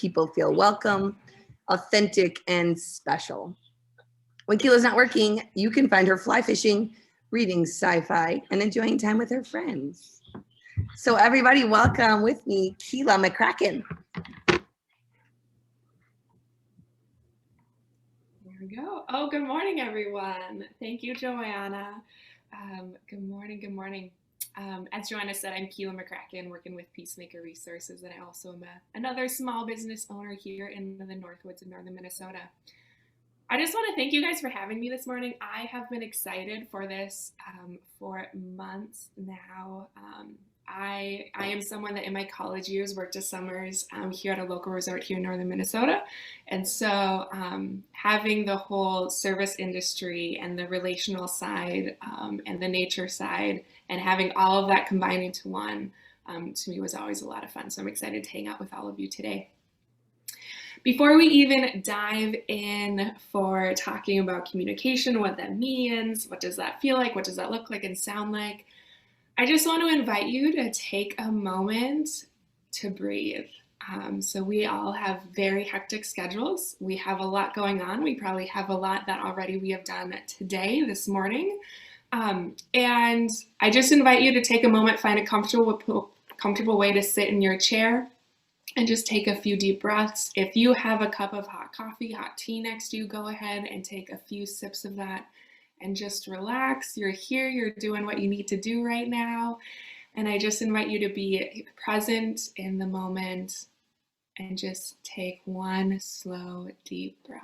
people feel welcome, authentic, and special. When Keila's not working, you can find her fly fishing, reading sci-fi, and enjoying time with her friends. So everybody, welcome with me, Keila McCracken. There we go. Oh, good morning, everyone. Thank you, Joanna. Good morning. As Joanna said, I'm Keila McCracken, working with Peacemaker Resources, and I also am another small business owner here in the Northwoods of northern Minnesota. I just want to thank you guys for having me this morning. I have been excited for this for months now. I am someone that in my college years worked as summers here at a local resort here in northern Minnesota. And so having the whole service industry and the relational side and the nature side and having all of that combined into one to me was always a lot of fun. So I'm excited to hang out with all of you today. Before we even dive in for talking about communication, what that means, what does that feel like, what does that look like and sound like, I just want to invite you to take a moment to breathe. So we all have very hectic schedules. We have a lot going on. We probably have a lot that already we have done today, this morning. And I just invite you to take a moment, find a comfortable way to sit in your chair and just take a few deep breaths. If you have a cup of hot coffee, hot tea next to you, go ahead and take a few sips of that and just relax. You're here, you're doing what you need to do right now. And I just invite you to be present in the moment and just take one slow, deep breath.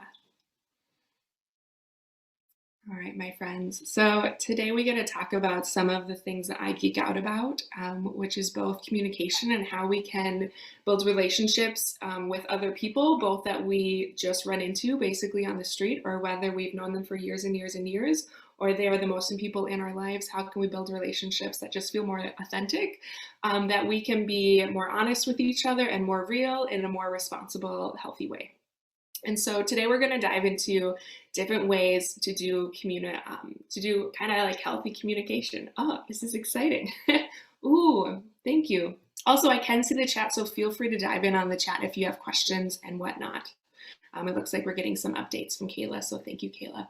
All right, my friends. So today we get to talk about some of the things that I geek out about, which is both communication and how we can build relationships with other people, both that we just run into basically on the street or whether we've known them for years and years and years, or they are the most important people in our lives. How can we build relationships that just feel more authentic, that we can be more honest with each other and more real in a more responsible, healthy way? And so today we're going to dive into different ways to do kind of like healthy communication. Oh, this is exciting. Ooh, thank you. Also, I can see the chat, so feel free to dive in on the chat if you have questions and whatnot. It looks like we're getting some updates from Keila, so thank you, Keila.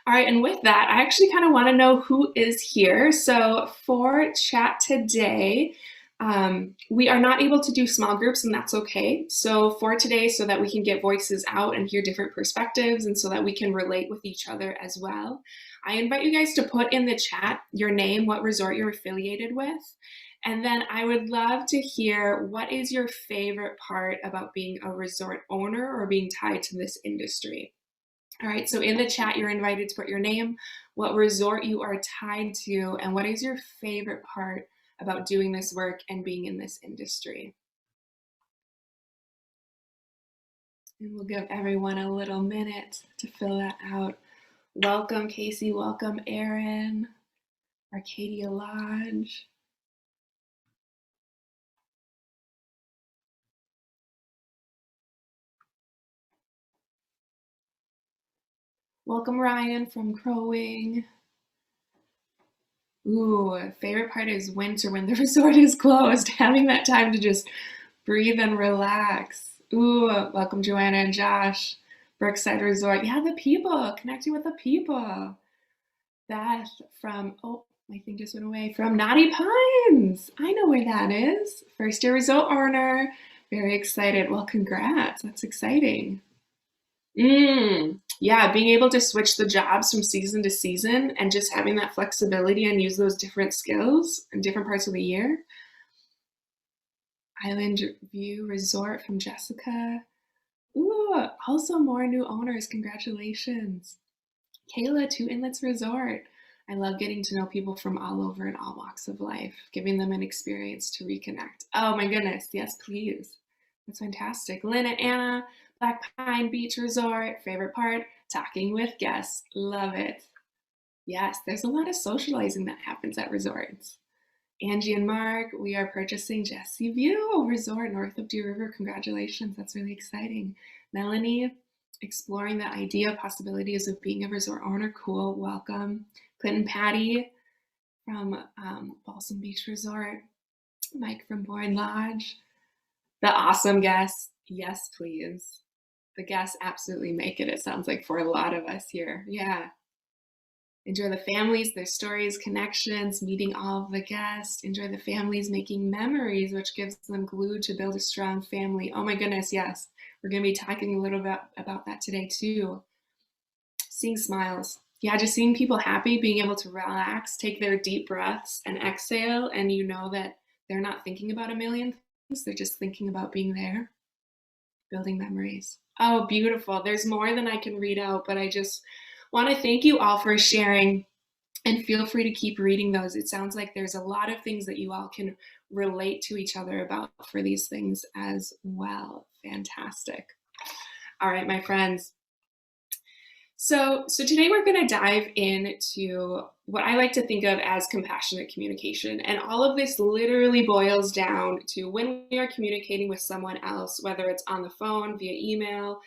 All right, and with that, I actually kind of want to know who is here. So for chat today, we are not able to do small groups, and that's okay. So for today, so that we can get voices out and hear different perspectives and so that we can relate with each other as well, I invite you guys to put in the chat your name, what resort you're affiliated with. And then I would love to hear what is your favorite part about being a resort owner or being tied to this industry. All right, so in the chat, you're invited to put your name, what resort you are tied to, and what is your favorite part about doing this work and being in this industry. And we'll give everyone a little minute to fill that out. Welcome, Casey. Welcome, Aaron. Arcadia Lodge. Welcome, Ryan from Crow Wing. Ooh, favorite part is winter when the resort is closed, having that time to just breathe and relax. Ooh, welcome Joanna and Josh. Brookside Resort. Yeah, the people, connecting with the people. Beth from, oh, my thing just went away, from Knotty Pines. I know where that is. First year resort owner. Very excited. Well, congrats. That's exciting. Yeah, being able to switch the jobs from season to season and just having that flexibility and use those different skills in different parts of the year. Island View Resort from Jessica. Ooh, also more new owners. Congratulations. Kayla, Two Inlets Resort. I love getting to know people from all over and all walks of life, giving them an experience to reconnect. Oh my goodness, yes, please. That's fantastic. Lynn and Anna, Black Pine Beach Resort. Favorite part, talking with guests. Love it. Yes, there's a lot of socializing that happens at resorts. Angie and Mark, we are purchasing Jessie View Resort north of Deer River. Congratulations, that's really exciting. Melanie, exploring the idea of possibilities of being a resort owner. Cool, welcome. Clinton Patty from Balsam Beach Resort. Mike from Bourne Lodge. The awesome guests, yes, please. The guests absolutely make it, it sounds like, for a lot of us here. Yeah. Enjoy the families, their stories, connections, meeting all of the guests. Enjoy the families making memories, which gives them glue to build a strong family. Oh my goodness, yes. We're going to be talking a little bit about that today too. Seeing smiles. Yeah, just seeing people happy, being able to relax, take their deep breaths and exhale, and you know that they're not thinking about a million things, they're just thinking about being there, building memories. Oh, beautiful. There's more than I can read out, but I just want to thank you all for sharing, and feel free to keep reading those. It sounds like there's a lot of things that you all can relate to each other about for these things as well. Fantastic. All right, my friends. So today we're going to dive into what I like to think of as compassionate communication. And all of this literally boils down to when we are communicating with someone else, whether it's on the phone, via email,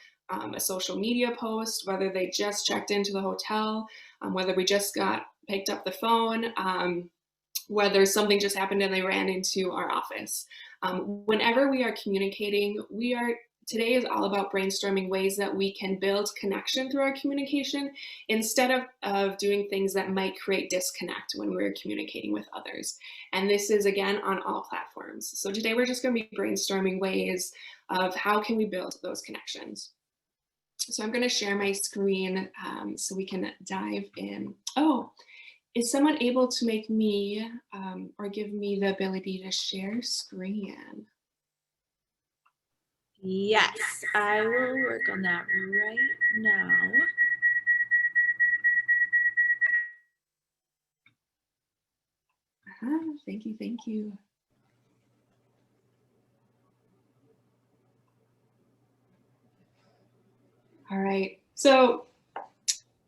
a social media post, whether they just checked into the hotel, whether we just got picked up the phone, whether something just happened and they ran into our office. Whenever we are communicating, today is all about brainstorming ways that we can build connection through our communication instead of doing things that might create disconnect when we're communicating with others. And this is, again, on all platforms. So today we're just going to be brainstorming ways of how can we build those connections. So I'm going to share my screen so we can dive in. Oh, is someone able to make me or give me the ability to share screen? Yes, I will work on that right now. Thank you, thank you. All right, so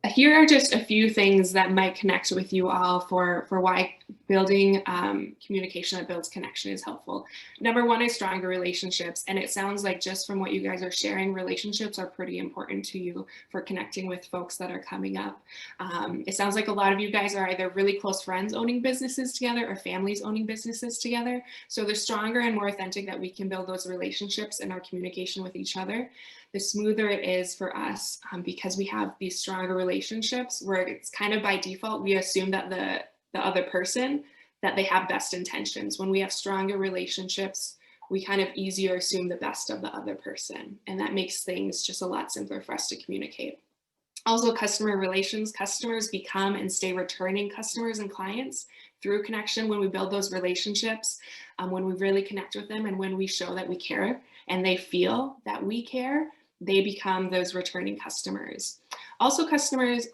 here are just a few things that might connect with you all for why building communication that builds connection is helpful. Number one is stronger relationships. And it sounds like just from what you guys are sharing, relationships are pretty important to you for connecting with folks that are coming up. It sounds like a lot of you guys are either really close friends owning businesses together or families owning businesses together. So the stronger and more authentic that we can build those relationships in our communication with each other, the smoother it is for us because we have these stronger relationships where it's kind of by default, we assume that the other person, that they have best intentions. When we have stronger relationships, we kind of easier assume the best of the other person. And that makes things just a lot simpler for us to communicate. Also, customer relations. Customers become and stay returning customers and clients through connection when we build those relationships, when we really connect with them and when we show that we care and they feel that we care, they become those returning customers. Also, customers,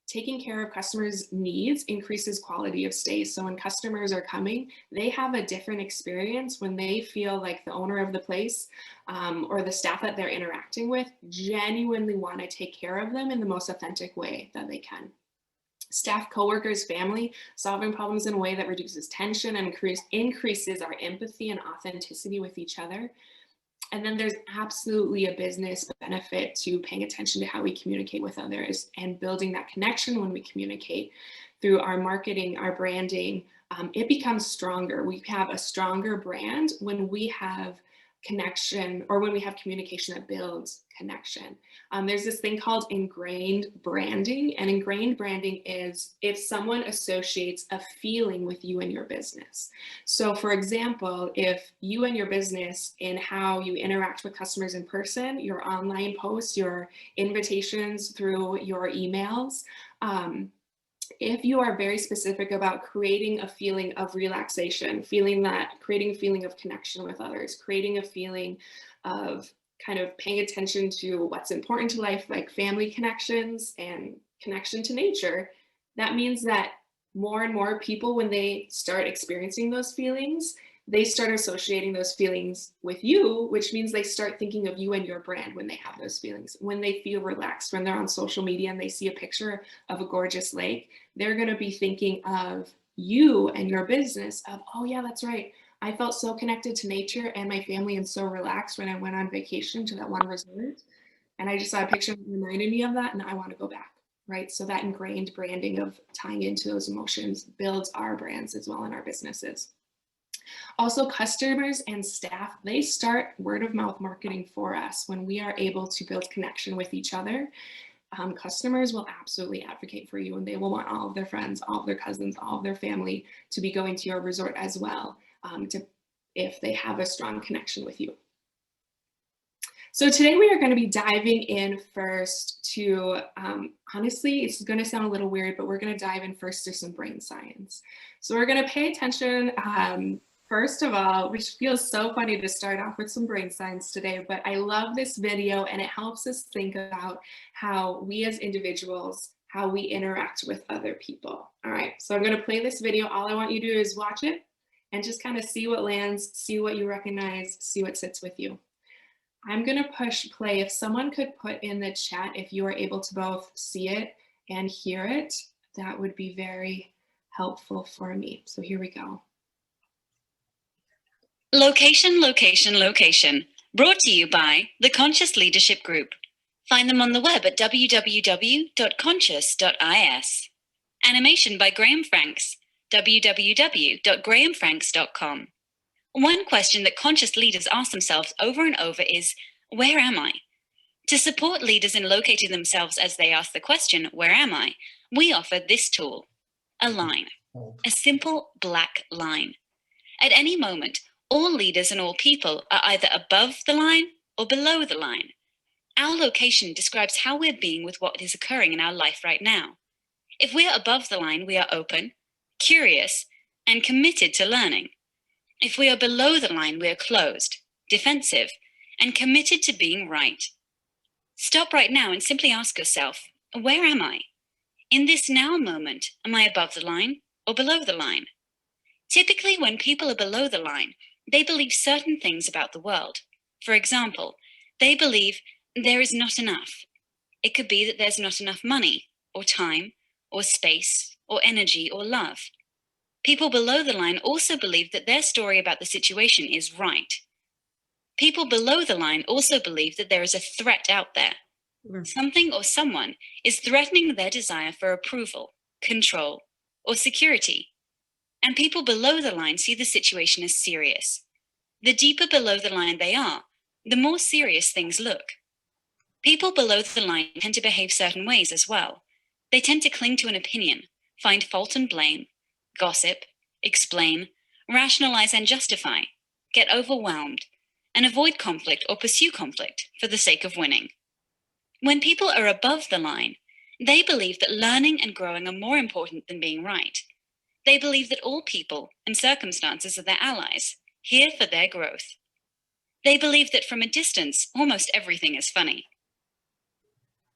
taking care of customers' needs increases quality of stay. So when customers are coming, they have a different experience when they feel like the owner of the place or the staff that they're interacting with genuinely want to take care of them in the most authentic way that they can. Staff, coworkers, family, solving problems in a way that reduces tension and increases our empathy and authenticity with each other. And then there's absolutely a business benefit to paying attention to how we communicate with others and building that connection when we communicate through our marketing, our branding. It becomes stronger. We have a stronger brand when we have connection or when we have communication that builds connection. There's this thing called ingrained branding, and ingrained branding is if someone associates a feeling with you and your business. So for example, if you and your business in how you interact with customers in person, your online posts, your invitations through your emails, if you are very specific about creating a feeling of relaxation, creating a feeling of connection with others, creating a feeling of kind of paying attention to what's important to life, like family connections and connection to nature, that means that more and more people, when they start experiencing those feelings, they start associating those feelings with you, which means they start thinking of you and your brand when they have those feelings. When they feel relaxed, when they're on social media and they see a picture of a gorgeous lake, they're going to be thinking of you and your business of, oh yeah, that's right. I felt so connected to nature and my family and so relaxed when I went on vacation to that one resort. And I just saw a picture that reminded me of that and I want to go back, right? So that ingrained branding of tying into those emotions builds our brands as well in our businesses. Also, customers and staff, they start word of mouth marketing for us when we are able to build connection with each other. Customers will absolutely advocate for you, and they will want all of their friends, all of their cousins, all of their family to be going to your resort as well, if they have a strong connection with you. So today we are going to be diving in first to, honestly, it's going to sound a little weird, but we're going to dive in first to some brain science. So we're going to pay attention, first of all, which feels so funny to start off with some brain science today, but I love this video and it helps us think about how we as individuals, how we interact with other people. All right, so I'm going to play this video. All I want you to do is watch it and just kind of see what lands, see what you recognize, see what sits with you. I'm going to push play. If someone could put in the chat, if you are able to both see it and hear it, that would be very helpful for me. So here we go. Location, location, location. Brought to you by the Conscious Leadership Group. Find them on the web at www.conscious.is. Animation by Graham Franks. www.grahamfranks.com. One question that conscious leaders ask themselves over and over is, where am I? To support leaders in locating themselves as they ask the question, where am I? We offer this tool, a line, a simple black line. At any moment, all leaders and all people are either above the line or below the line. Our location describes how we're being with what is occurring in our life right now. If we're above the line, we are open, curious, and committed to learning. If we are below the line, we are closed, defensive, and committed to being right. Stop right now and simply ask yourself, where am I? In this now moment, am I above the line or below the line? Typically, when people are below the line, they believe certain things about the world. For example, they believe there is not enough. It could be that there's not enough money, or time, or space, or energy, or love. People below the line also believe that their story about the situation is right. People below the line also believe that there is a threat out there. Something or someone is threatening their desire for approval, control, or security. And people below the line see the situation as serious. The deeper below the line they are, the more serious things look. People below the line tend to behave certain ways as well. They tend to cling to an opinion, find fault and blame, gossip, explain, rationalize and justify, get overwhelmed, and avoid conflict or pursue conflict for the sake of winning. When people are above the line, they believe that learning and growing are more important than being right. They believe that all people and circumstances are their allies, here for their growth. They believe that from a distance, almost everything is funny.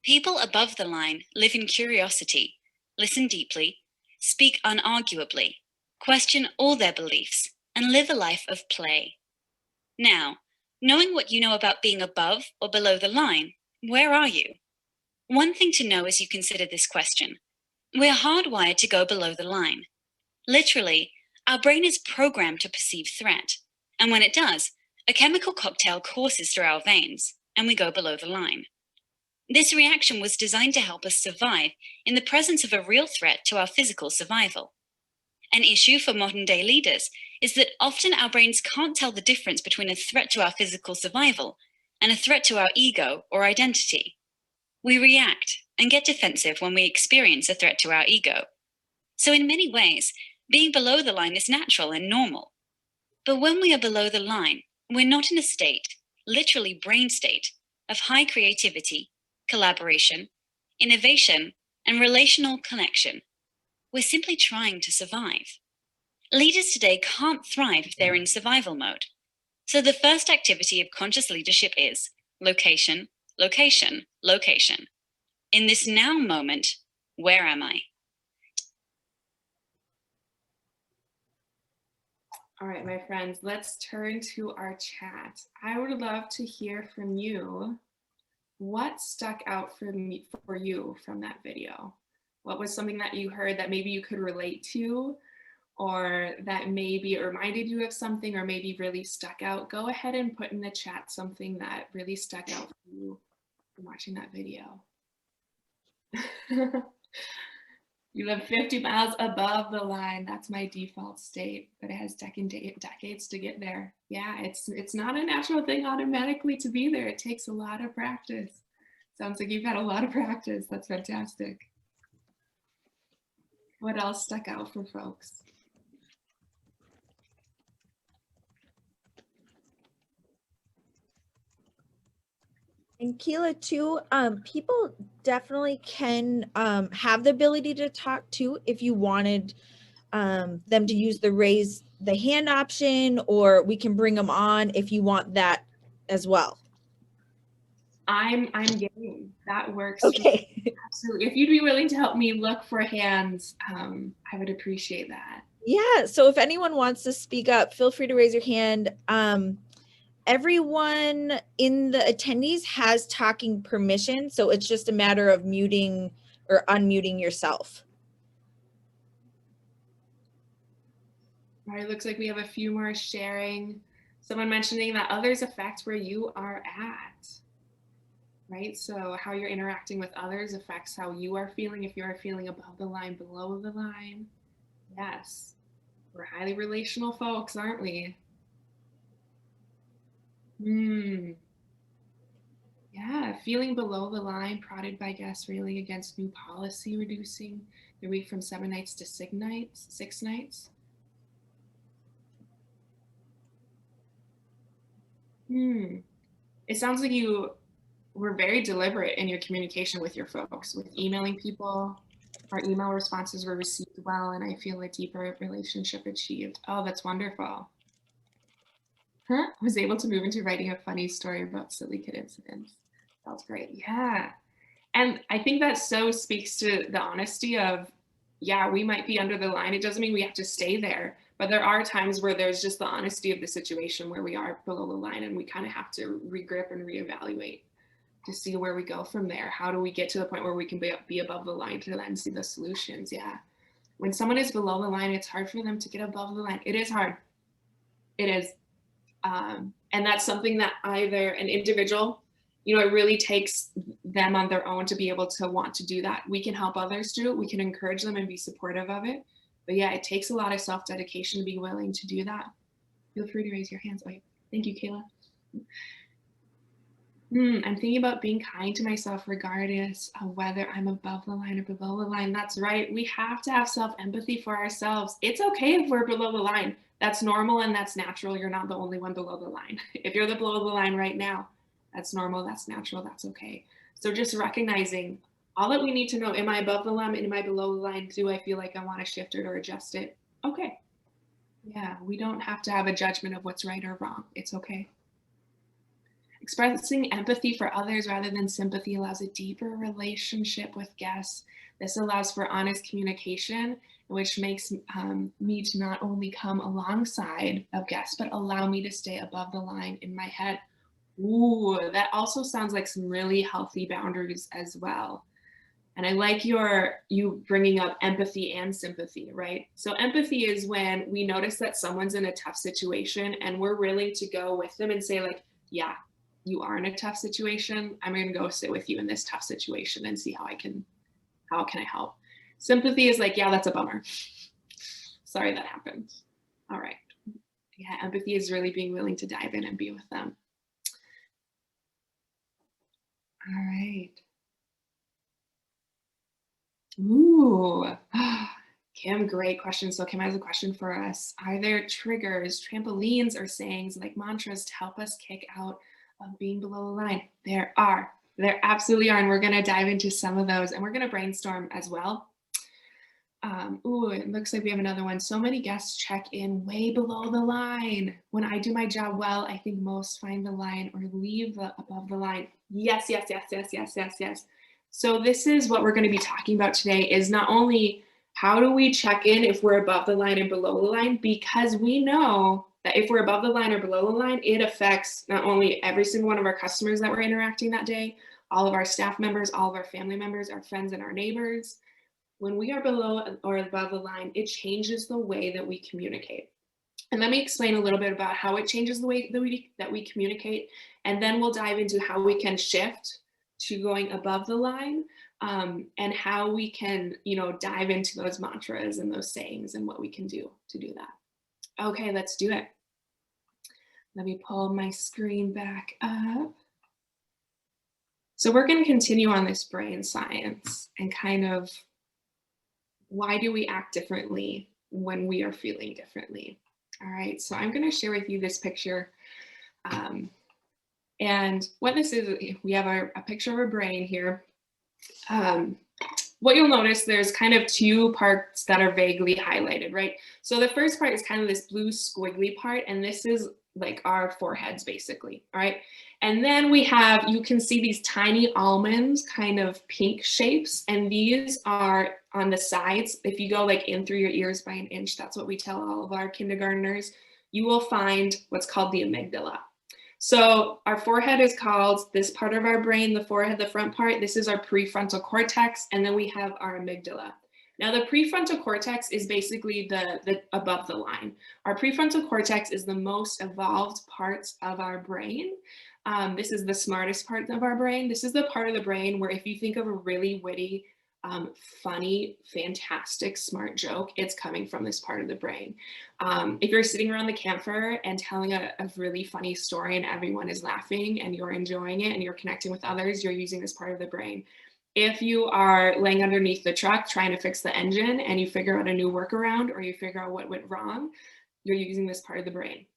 People above the line live in curiosity, listen deeply, speak unarguably, question all their beliefs, and live a life of play. Now, knowing what you know about being above or below the line, where are you? One thing to know as you consider this question, we're hardwired to go below the line. Literally, our brain is programmed to perceive threat, and when it does, a chemical cocktail courses through our veins, and we go below the line. This reaction was designed to help us survive in the presence of a real threat to our physical survival. An issue for modern-day leaders is that often our brains can't tell the difference between a threat to our physical survival and a threat to our ego or identity. We react and get defensive when we experience a threat to our ego. So in many ways, being below the line is natural and normal. But when we are below the line, we're not in a state, literally brain state, of high creativity, collaboration, innovation, and relational connection. We're simply trying to survive. Leaders today can't thrive if they're in survival mode. So the first activity of conscious leadership is location, location, location. In this now moment, where am I? All right, my friends, let's turn to our chat. I would love to hear from you. What stuck out for you from that video? What was something that you heard that maybe you could relate to, or that maybe reminded you of something, or maybe really stuck out? Go ahead and put in the chat something that really stuck out for you from watching that video. You live 50 miles above the line. That's my default state, but it has decades to get there. Yeah, it's not a natural thing automatically to be there. It takes a lot of practice. Sounds like you've had a lot of practice. That's fantastic. What else stuck out for folks? And Keila, too, people definitely can have the ability to talk too if you wanted them to use the raise the hand option, or we can bring them on if you want that as well. I'm game. That works. Okay. Absolutely. If you'd be willing to help me look for hands, I would appreciate that. Yeah. So if anyone wants to speak up, feel free to raise your hand. Everyone in the attendees has talking permission, so it's just a matter of muting or unmuting yourself. All right, looks like we have a few more sharing. Someone mentioning that others affect where you are at, right? So how you're interacting with others affects how you are feeling. If you're feeling above the line, below the line. Yes, we're highly relational folks, aren't we? Yeah, feeling below the line, prodded by guests railing against new policy, reducing the week from 7 nights to 6 nights. It sounds like you were very deliberate in your communication with your folks, with emailing people. Our email responses were received well, and I feel a deeper relationship achieved. Oh, that's wonderful. Was able to move into writing a funny story about silly kid incidents. That's great. Yeah. And I think that so speaks to the honesty of, yeah, we might be under the line. It doesn't mean we have to stay there, but there are times where there's just the honesty of the situation where we are below the line and we kind of have to regrip and reevaluate to see where we go from there. How do we get to the point where we can be above the line to then see the solutions? Yeah. When someone is below the line, it's hard for them to get above the line. It is hard. It is. And that's something that either an individual, it really takes them on their own to be able to want to do that. We can help others do it. We can encourage them and be supportive of it. But yeah, it takes a lot of self-dedication to be willing to do that. Feel free to raise your hands. Oh, thank you, Keila. I'm thinking about being kind to myself regardless of whether I'm above the line or below the line. That's right. We have to have self-empathy for ourselves. It's okay if we're below the line. That's normal and that's natural. You're not the only one below the line. If you're below the line right now, that's normal, that's natural, that's okay. So just recognizing all that we need to know, am I above the line, am I below the line? Do I feel like I want to shift it or adjust it? Okay. Yeah, we don't have to have a judgment of what's right or wrong. It's okay. Expressing empathy for others rather than sympathy allows a deeper relationship with guests. This allows for honest communication, which makes me to not only come alongside of guests, but allow me to stay above the line in my head. Ooh, that also sounds like some really healthy boundaries as well. And I like you bringing up empathy and sympathy, right? So empathy is when we notice that someone's in a tough situation and we're willing to go with them and say like, yeah, you are in a tough situation. I'm going to go sit with you in this tough situation and see how can I help? Sympathy is like, yeah, that's a bummer. Sorry that happened. All right. Yeah, empathy is really being willing to dive in and be with them. All right. Ooh, Kim, great question. So Kim has a question for us. Are there triggers, trampolines, or sayings like mantras to help us kick out of being below the line? There are. There absolutely are. And we're going to dive into some of those and we're going to brainstorm as well. Ooh, it looks like we have another one. So many guests check in way below the line. When I do my job well, I think most find the line or leave above the line. Yes, yes, yes, yes, yes, yes, yes. So this is what we're going to be talking about today is not only how do we check in if we're above the line and below the line, because we know that if we're above the line or below the line, it affects not only every single one of our customers that we're interacting that day, all of our staff members, all of our family members, our friends and our neighbors. When we are below or above the line, it changes the way that we communicate. And let me explain a little bit about how it changes the way that we communicate. And then we'll dive into how we can shift to going above the line and how we can, dive into those mantras and those sayings and what we can do to do that. Okay, let's do it. Let me pull my screen back up. So we're going to continue on this brain science and kind of why do we act differently when we are feeling differently. All right, so I'm going to share with you this picture. And what this is, we have a picture of a brain here. What you'll notice, there's kind of two parts that are vaguely highlighted, right? So the first part is kind of this blue squiggly part, and this is like our foreheads basically, all right? And then we have, you can see these tiny almonds, kind of pink shapes, and these are on the sides. If you go like in through your ears by an inch, that's what we tell all of our kindergartners, you will find what's called the amygdala. So our forehead is called, this part of our brain, the forehead, the front part, this is our prefrontal cortex, and then we have our amygdala. Now the prefrontal cortex is basically the above the line. Our prefrontal cortex is the most evolved part of our brain. This is the smartest part of our brain. This is the part of the brain where if you think of a really witty, funny, fantastic, smart joke, it's coming from this part of the brain. If you're sitting around the campfire and telling a really funny story and everyone is laughing and you're enjoying it and you're connecting with others, you're using this part of the brain. If you are laying underneath the truck trying to fix the engine and you figure out a new workaround or you figure out what went wrong, you're using this part of the brain.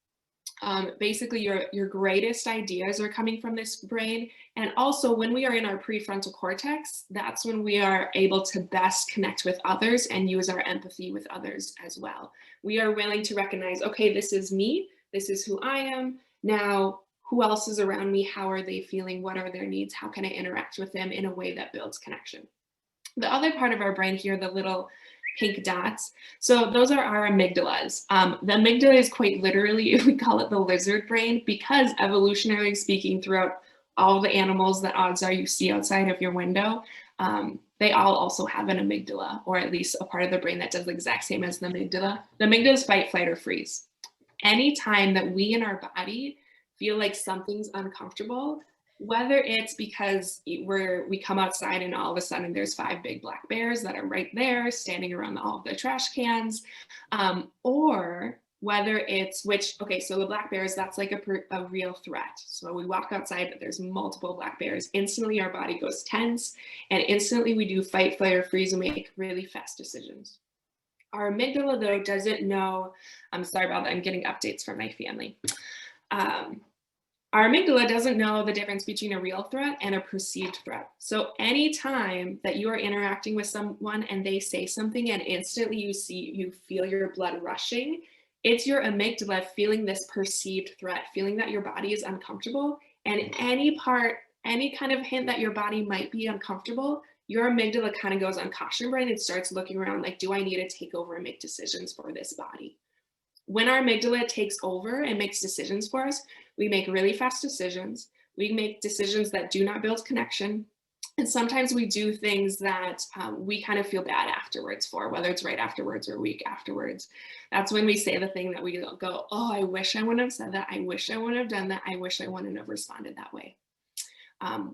Basically, your greatest ideas are coming from this brain. And also when we are in our prefrontal cortex, that's when we are able to best connect with others and use our empathy with others as well. We are willing to recognize, okay, this is me, this is who I am. Now, who else is around me? How are they feeling? What are their needs? How can I interact with them in a way that builds connection? The other part of our brain here, the little pink dots. So those are our amygdalas. The amygdala is quite literally, we call it the lizard brain, because evolutionarily speaking, throughout all the animals that odds are you see outside of your window, they all also have an amygdala, or at least a part of the brain that does the exact same as the amygdala. The amygdala is fight, flight, or freeze. Anytime that we in our body feel like something's uncomfortable, whether it's because we come outside and all of a sudden there's 5 big black bears that are right there standing around all of the trash cans, or whether it's so the black bears, that's like a real threat. So we walk outside, but there's multiple black bears. Instantly our body goes tense and instantly we do fight, flight, or freeze and make really fast decisions. Our amygdala though doesn't know, I'm sorry about that, I'm getting updates from my family. Our amygdala doesn't know the difference between a real threat and a perceived threat. So anytime that you are interacting with someone and they say something and instantly you feel your blood rushing, it's your amygdala feeling this perceived threat, feeling that your body is uncomfortable, and any kind of hint that your body might be uncomfortable, your amygdala kind of goes on caution brain and starts looking around like, do I need to take over and make decisions for this body? When our amygdala takes over and makes decisions for us, we make really fast decisions. We make decisions that do not build connection. And sometimes we do things that we kind of feel bad afterwards for, whether it's right afterwards or a week afterwards. That's when we say the thing that we go, oh, I wish I wouldn't have said that. I wish I wouldn't have done that. I wish I wouldn't have responded that way.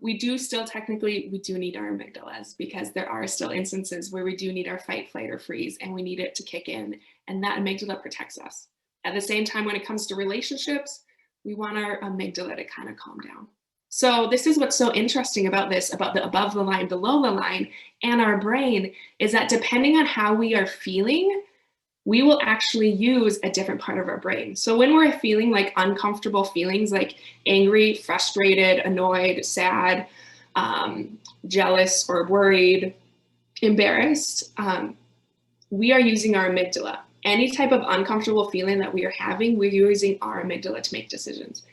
We do need our amygdalas, because there are still instances where we do need our fight, flight, or freeze, and we need it to kick in, and that amygdala protects us. At the same time, when it comes to relationships, we want our amygdala to kind of calm down. So this is what's so interesting about this, about the above the line, below the line, and our brain, is that depending on how we are feeling, we will actually use a different part of our brain. So when we're feeling like uncomfortable feelings like angry, frustrated, annoyed, sad, jealous or worried, embarrassed, we are using our amygdala. Any type of uncomfortable feeling that we are having, we're using our amygdala to make decisions.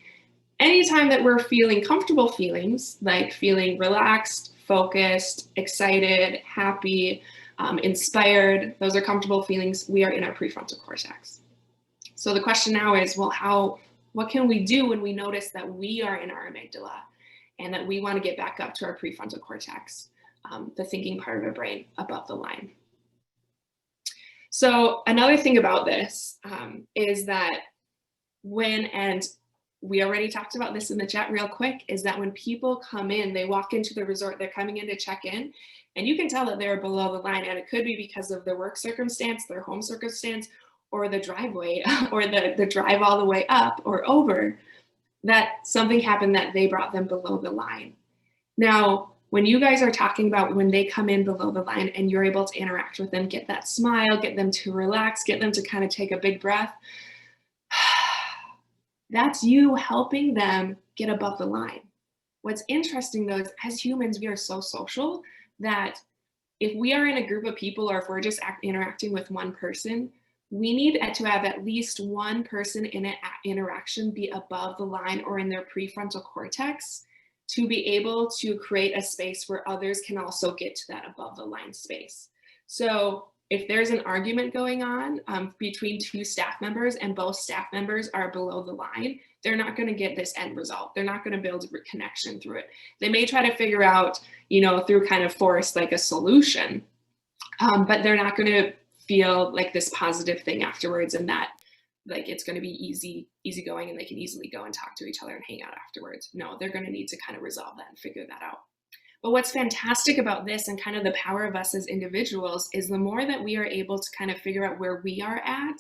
Anytime that we're feeling comfortable feelings, like feeling relaxed, focused, excited, happy, inspired, those are comfortable feelings, we are in our prefrontal cortex. So the question now is, well, what can we do when we notice that we are in our amygdala and that we want to get back up to our prefrontal cortex, the thinking part of our brain above the line? So another thing about this is that we already talked about this in the chat real quick, is that when people come in, they walk into the resort, they're coming in to check in, and you can tell that they're below the line, and it could be because of their work circumstance, their home circumstance, or the driveway, or the drive all the way up or over, that something happened that they brought them below the line. Now, when you guys are talking about when they come in below the line and you're able to interact with them, get that smile, get them to relax, get them to kind of take a big breath, that's you helping them get above the line. What's interesting though is as humans, we are so social that if we are in a group of people or if we're just interacting with one person, we need to have at least one person in an interaction be above the line or in their prefrontal cortex to be able to create a space where others can also get to that above the line space. So if there's an argument going on between two staff members and both staff members are below the line, they're not going to get this end result. They're not going to build a connection through it. They may try to figure out, through kind of force, like a solution, but they're not going to feel like this positive thing afterwards, and that like it's going to be easy going and they can easily go and talk to each other and hang out afterwards. No, they're going to need to kind of resolve that and figure that out. But what's fantastic about this and kind of the power of us as individuals is the more that we are able to kind of figure out where we are at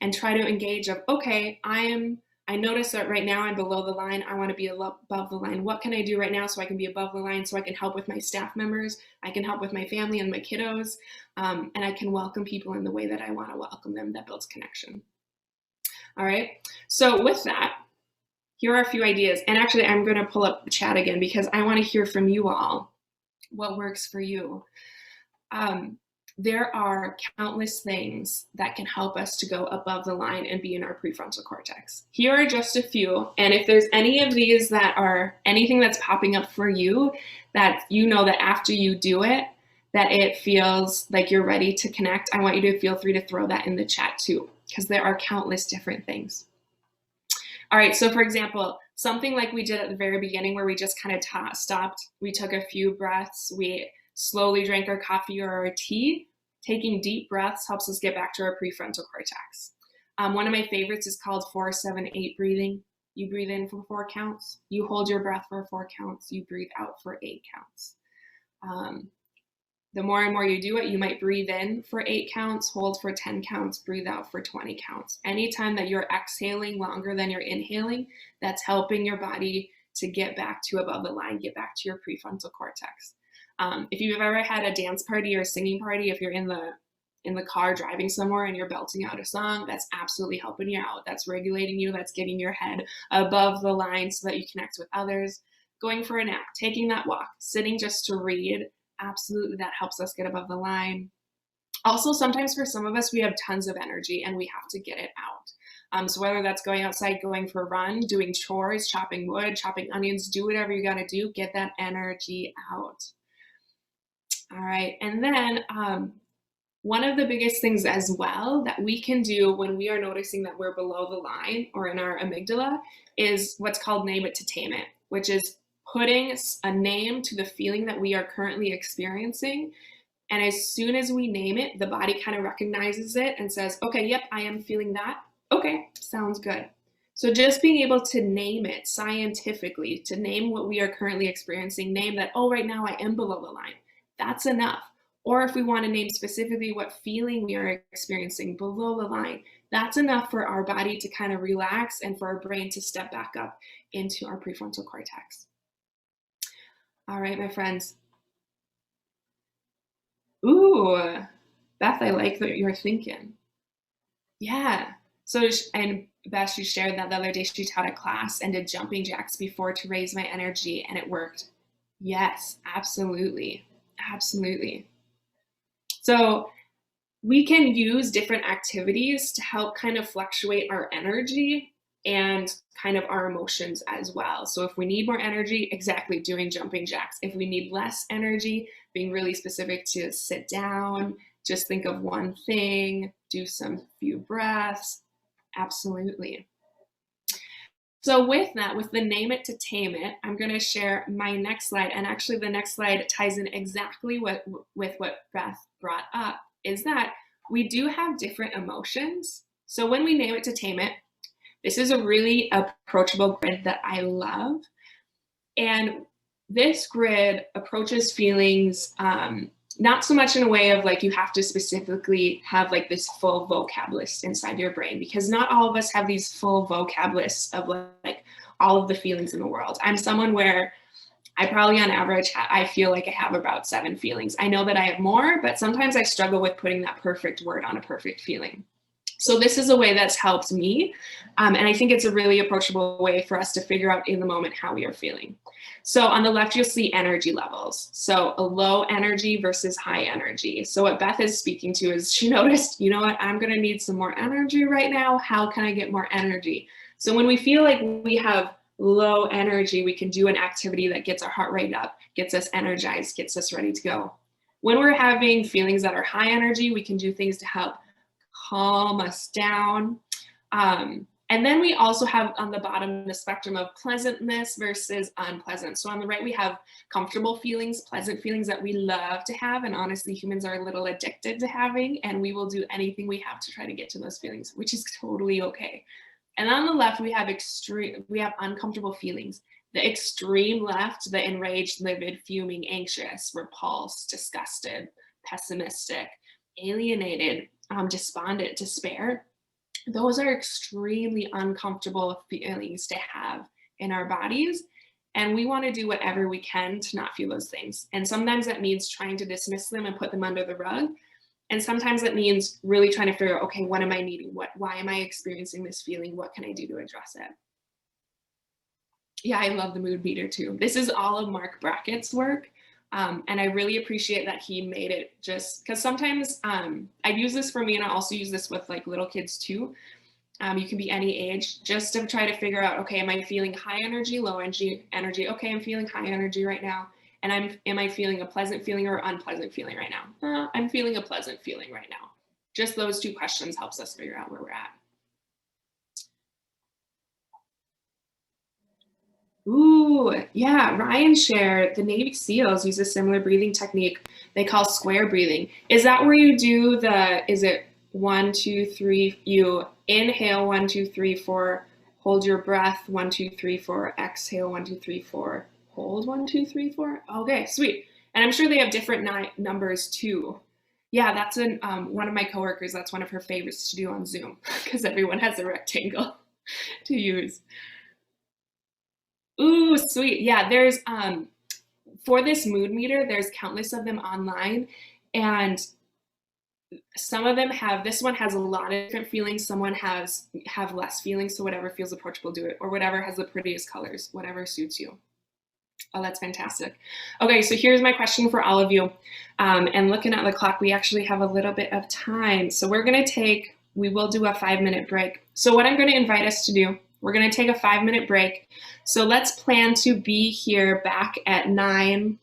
and try to engage of, okay, I notice that right now I'm below the line. I want to be above the line. What can I do right now so I can be above the line, so I can help with my staff members, I can help with my family and my kiddos, and I can welcome people in the way that I want to welcome them. That builds connection. All right. So with that, here are a few ideas. And actually, I'm going to pull up the chat again because I want to hear from you all. What works for you? There are countless things that can help us to go above the line and be in our prefrontal cortex. Here are just a few. And if there's any of these that are anything that's popping up for you, that you know that after you do it, that it feels like you're ready to connect, I want you to feel free to throw that in the chat too, because there are countless different things. All right, so for example, something like we did at the very beginning where we just kind of stopped, we took a few breaths, we slowly drank our coffee or our tea. Taking deep breaths helps us get back to our prefrontal cortex. One of my favorites is called 4-7-8 breathing. You breathe in for 4 counts, you hold your breath for 4 counts, you breathe out for 8 counts. The more and more you do it, you might breathe in for 8 counts, hold for 10 counts, breathe out for 20 counts. Anytime that you're exhaling longer than you're inhaling, that's helping your body to get back to above the line, get back to your prefrontal cortex. If you've ever had a dance party or a singing party, if you're in the car driving somewhere and you're belting out a song, that's absolutely helping you out. That's regulating you. That's getting your head above the line so that you connect with others. Going for a nap, taking that walk, sitting just to read, absolutely that helps us get above the line. Also, sometimes for some of us, we have tons of energy and we have to get it out. So whether that's going outside, going for a run, doing chores, chopping wood, chopping onions, do whatever you got to do, get that energy out. All right, and then one of the biggest things as well that we can do when we are noticing that we're below the line or in our amygdala is what's called name it to tame it, which is putting a name to the feeling that we are currently experiencing. And as soon as we name it, the body kind of recognizes it and says, okay, yep, I am feeling that. Okay, sounds good. So just being able to name it scientifically, to name what we are currently experiencing, name that, oh, right now I am below the line. That's enough. Or if we want to name specifically what feeling we are experiencing below the line, that's enough for our body to kind of relax and for our brain to step back up into our prefrontal cortex. All right, my friends. Ooh, Beth, I like what you're thinking. Yeah. So, and Beth, she shared that the other day she taught a class and did jumping jacks before to raise my energy, and it worked. Yes, absolutely. Absolutely. So we can use different activities to help kind of fluctuate our energy and kind of our emotions as well. So if we need more energy, exactly, doing jumping jacks. If we need less energy, being really specific to sit down, just think of one thing, do some few breaths. Absolutely. So with that, with the name it to tame it, I'm going to share my next slide. And actually the next slide ties in exactly with what Beth brought up, is that we do have different emotions. So when we name it to tame it, This is a really approachable grid that I love. And this grid approaches feelings not so much in a way of like you have to specifically have like this full vocab list inside your brain, because not all of us have these full vocab lists of like all of the feelings in the world. I'm someone where I probably on average, I feel like I have about 7 feelings. I know that I have more, but sometimes I struggle with putting that perfect word on a perfect feeling. So this is a way that's helped me. And I think it's a really approachable way for us to figure out in the moment how we are feeling. So on the left, you'll see energy levels. So a low energy versus high energy. So what Beth is speaking to is she noticed, you know what, I'm going to need some more energy right now. How can I get more energy? So when we feel like we have low energy, we can do an activity that gets our heart rate up, gets us energized, gets us ready to go. When we're having feelings that are high energy, we can do things to help calm us down. And then we also have on the bottom the spectrum of pleasantness versus unpleasant. So on the right, we have comfortable feelings, pleasant feelings that we love to have. And honestly, humans are a little addicted to having, and we will do anything we have to try to get to those feelings, which is totally okay. And on the left, we have uncomfortable feelings. The extreme left, the enraged, livid, fuming, anxious, repulsed, disgusted, pessimistic, alienated, despondent, despair. Those are extremely uncomfortable feelings to have in our bodies. And we want to do whatever we can to not feel those things. And sometimes that means trying to dismiss them and put them under the rug. And sometimes that means really trying to figure out, okay, what am I needing? Why am I experiencing this feeling? What can I do to address it? Yeah, I love the mood meter too. This is all of Mark Brackett's work. And I really appreciate that he made it, just because sometimes I use this for me, and I also use this with like little kids too. You can be any age, just to try to figure out, okay, am I feeling high energy, low energy? Okay, I'm feeling high energy right now. And am I feeling a pleasant feeling or unpleasant feeling right now? I'm feeling a pleasant feeling right now. Just those 2 questions helps us figure out where we're at. Ooh, yeah, Ryan shared the Navy SEALs use a similar breathing technique they call square breathing. Is that where you do is it 1, 2, 3, you inhale 1, 2, 3, 4, hold your breath 1, 2, 3, 4, exhale 1, 2, 3, 4, hold 1, 2, 3, 4. Okay, sweet. And I'm sure they have different numbers too. Yeah, that's one of my coworkers, that's one of her favorites to do on Zoom, because everyone has a rectangle to use. Ooh, sweet. Yeah, there's for this mood meter, there's countless of them online, and some of them have, this one has a lot of different feelings, someone have less feelings, so whatever feels approachable, do it, or whatever has the prettiest colors, whatever suits you. Oh, that's fantastic. Okay, so here's my question for all of you. And looking at the clock, we actually have a little bit of time. So we will do a 5-minute break. So what I'm going to invite us to do, we're going to take a 5-minute break. So let's plan to be here back at 9.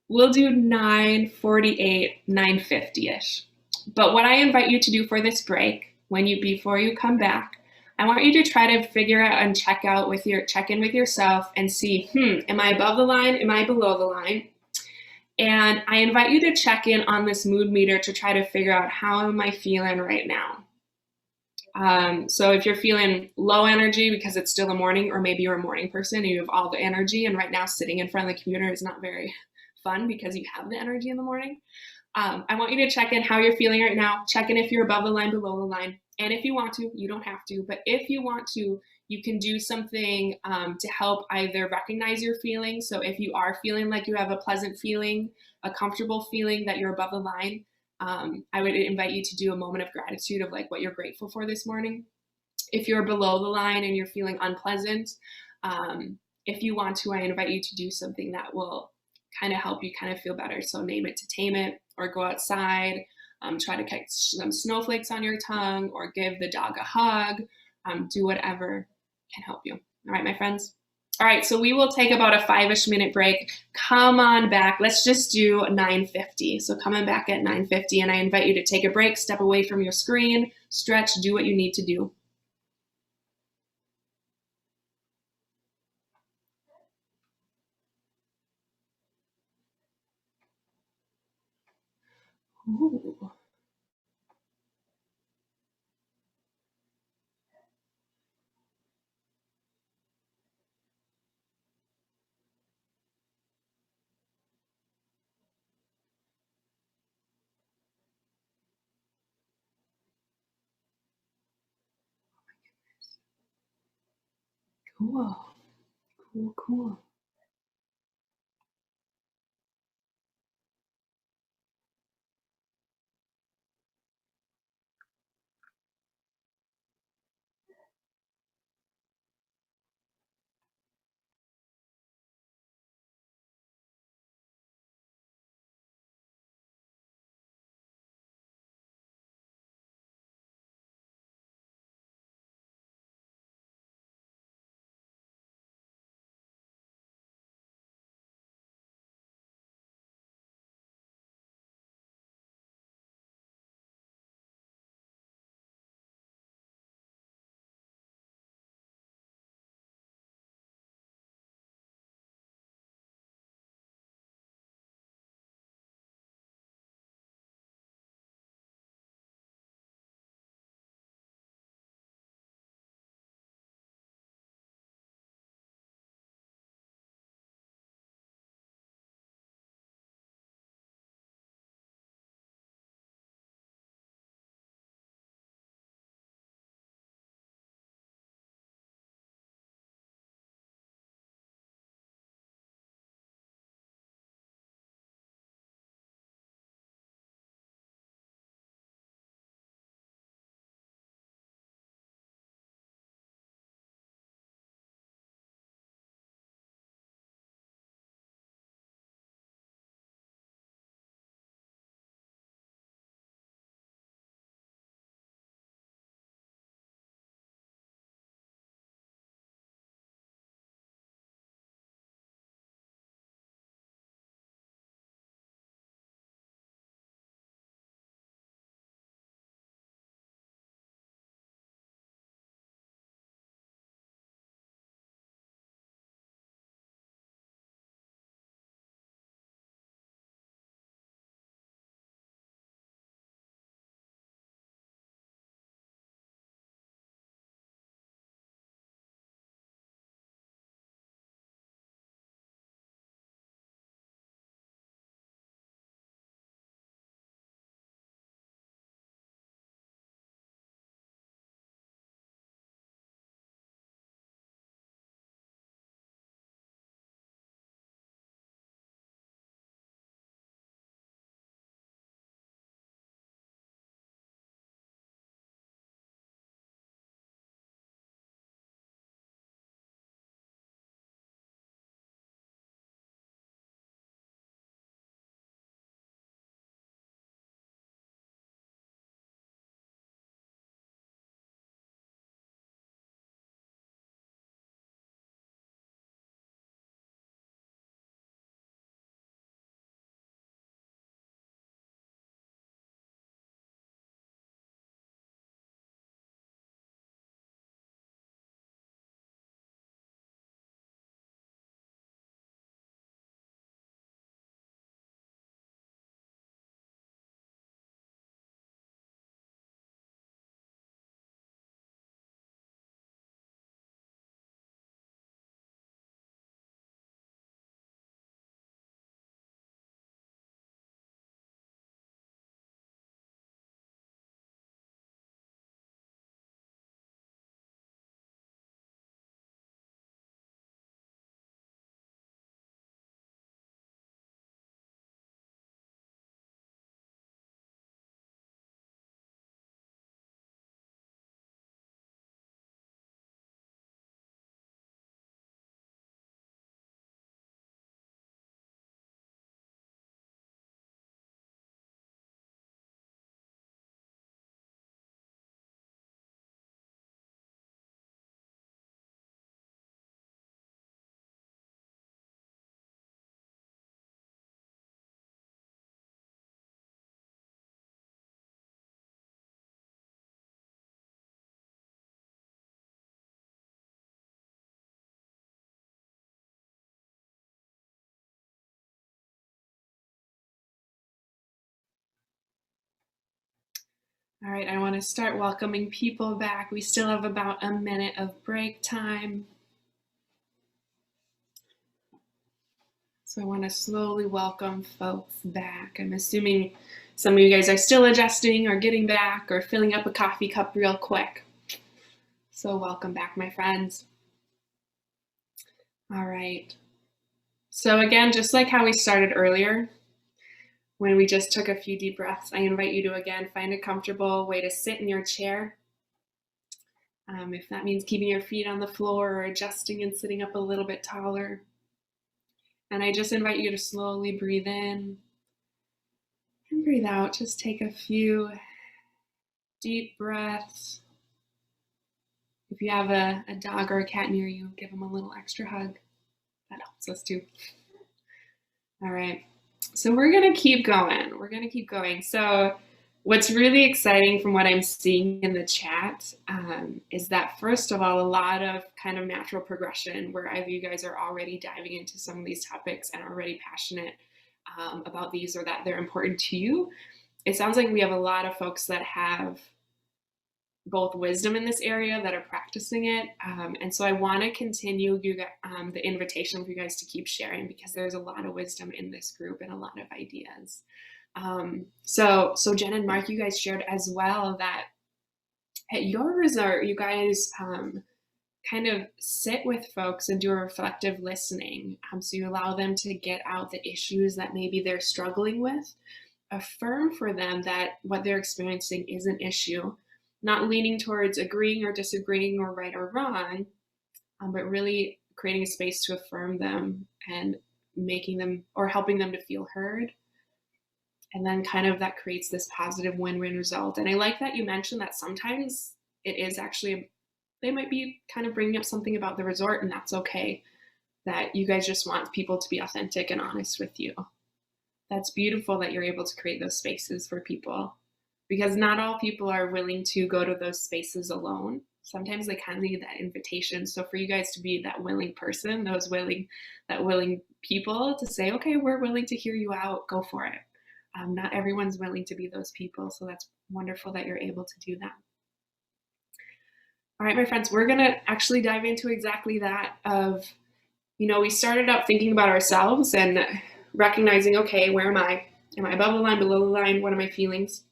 We'll do 9:48, 9:50-ish. But what I invite you to do for this break, before you come back, I want you to try to figure out and check in with yourself and see, am I above the line? Am I below the line? And I invite you to check in on this mood meter to try to figure out, how am I feeling right now? So if you're feeling low energy because it's still the morning, or maybe you're a morning person and you have all the energy, and right now sitting in front of the computer is not very fun because you have the energy in the morning. I want you to check in how you're feeling right now. Check in if you're above the line, below the line. And if you want to, you don't have to, but if you want to, you can do something to help either recognize your feelings. So if you are feeling like you have a pleasant feeling, a comfortable feeling that you're above the line, I would invite you to do a moment of gratitude of like what you're grateful for this morning. If you're below the line and you're feeling unpleasant, if you want to, I invite you to do something that will kind of help you kind of feel better. So name it to tame it, or go outside, try to catch some snowflakes on your tongue, or give the dog a hug, do whatever can help you. All right, my friends? All right, so we will take about a 5-ish minute break. Come on back. Let's just do 9:50. So coming back at 9:50, and I invite you to take a break, step away from your screen, stretch, do what you need to do. Ooh. Cool. Cool, cool. All right, I want to start welcoming people back. We still have about a minute of break time. So I want to slowly welcome folks back. I'm assuming some of you guys are still adjusting or getting back or filling up a coffee cup real quick. So welcome back, my friends. All right. So again, just like how we started earlier, when we just took a few deep breaths, I invite you to again find a comfortable way to sit in your chair. If that means keeping your feet on the floor or adjusting and sitting up a little bit taller. And I just invite you to slowly breathe in and breathe out. Just take a few deep breaths. If you have a dog or a cat near you, give them a little extra hug. That helps us too. All right. So we're going to keep going. So what's really exciting from what I'm seeing in the chat is that, first of all, a lot of kind of natural progression where either you guys are already diving into some of these topics and are already passionate about these, or that they're important to you. It sounds like we have a lot of folks that have both wisdom in this area that are practicing it. And so I want to continue the invitation for you guys to keep sharing, because there's a lot of wisdom in this group and a lot of ideas. So Jen and Mark, you guys shared as well that at your resort, you guys kind of sit with folks and do a reflective listening. So you allow them to get out the issues that maybe they're struggling with, affirm for them that what they're experiencing is an issue, not leaning towards agreeing or disagreeing or right or wrong, but really creating a space to affirm them and making them or helping them to feel heard. And then kind of that creates this positive win-win result. And I like that you mentioned that sometimes it is actually, they might be kind of bringing up something about the resort, and that's okay. That you guys just want people to be authentic and honest with you. That's beautiful that you're able to create those spaces for people, because not all people are willing to go to those spaces alone. Sometimes they kind of need that invitation. So for you guys to be that willing person, that willing people to say, okay, we're willing to hear you out, go for it. Not everyone's willing to be those people. So that's wonderful that you're able to do that. All right, my friends, we're going to actually dive into exactly that of, we started out thinking about ourselves and recognizing, okay, where am I? Am I above the line, below the line? What are my feelings?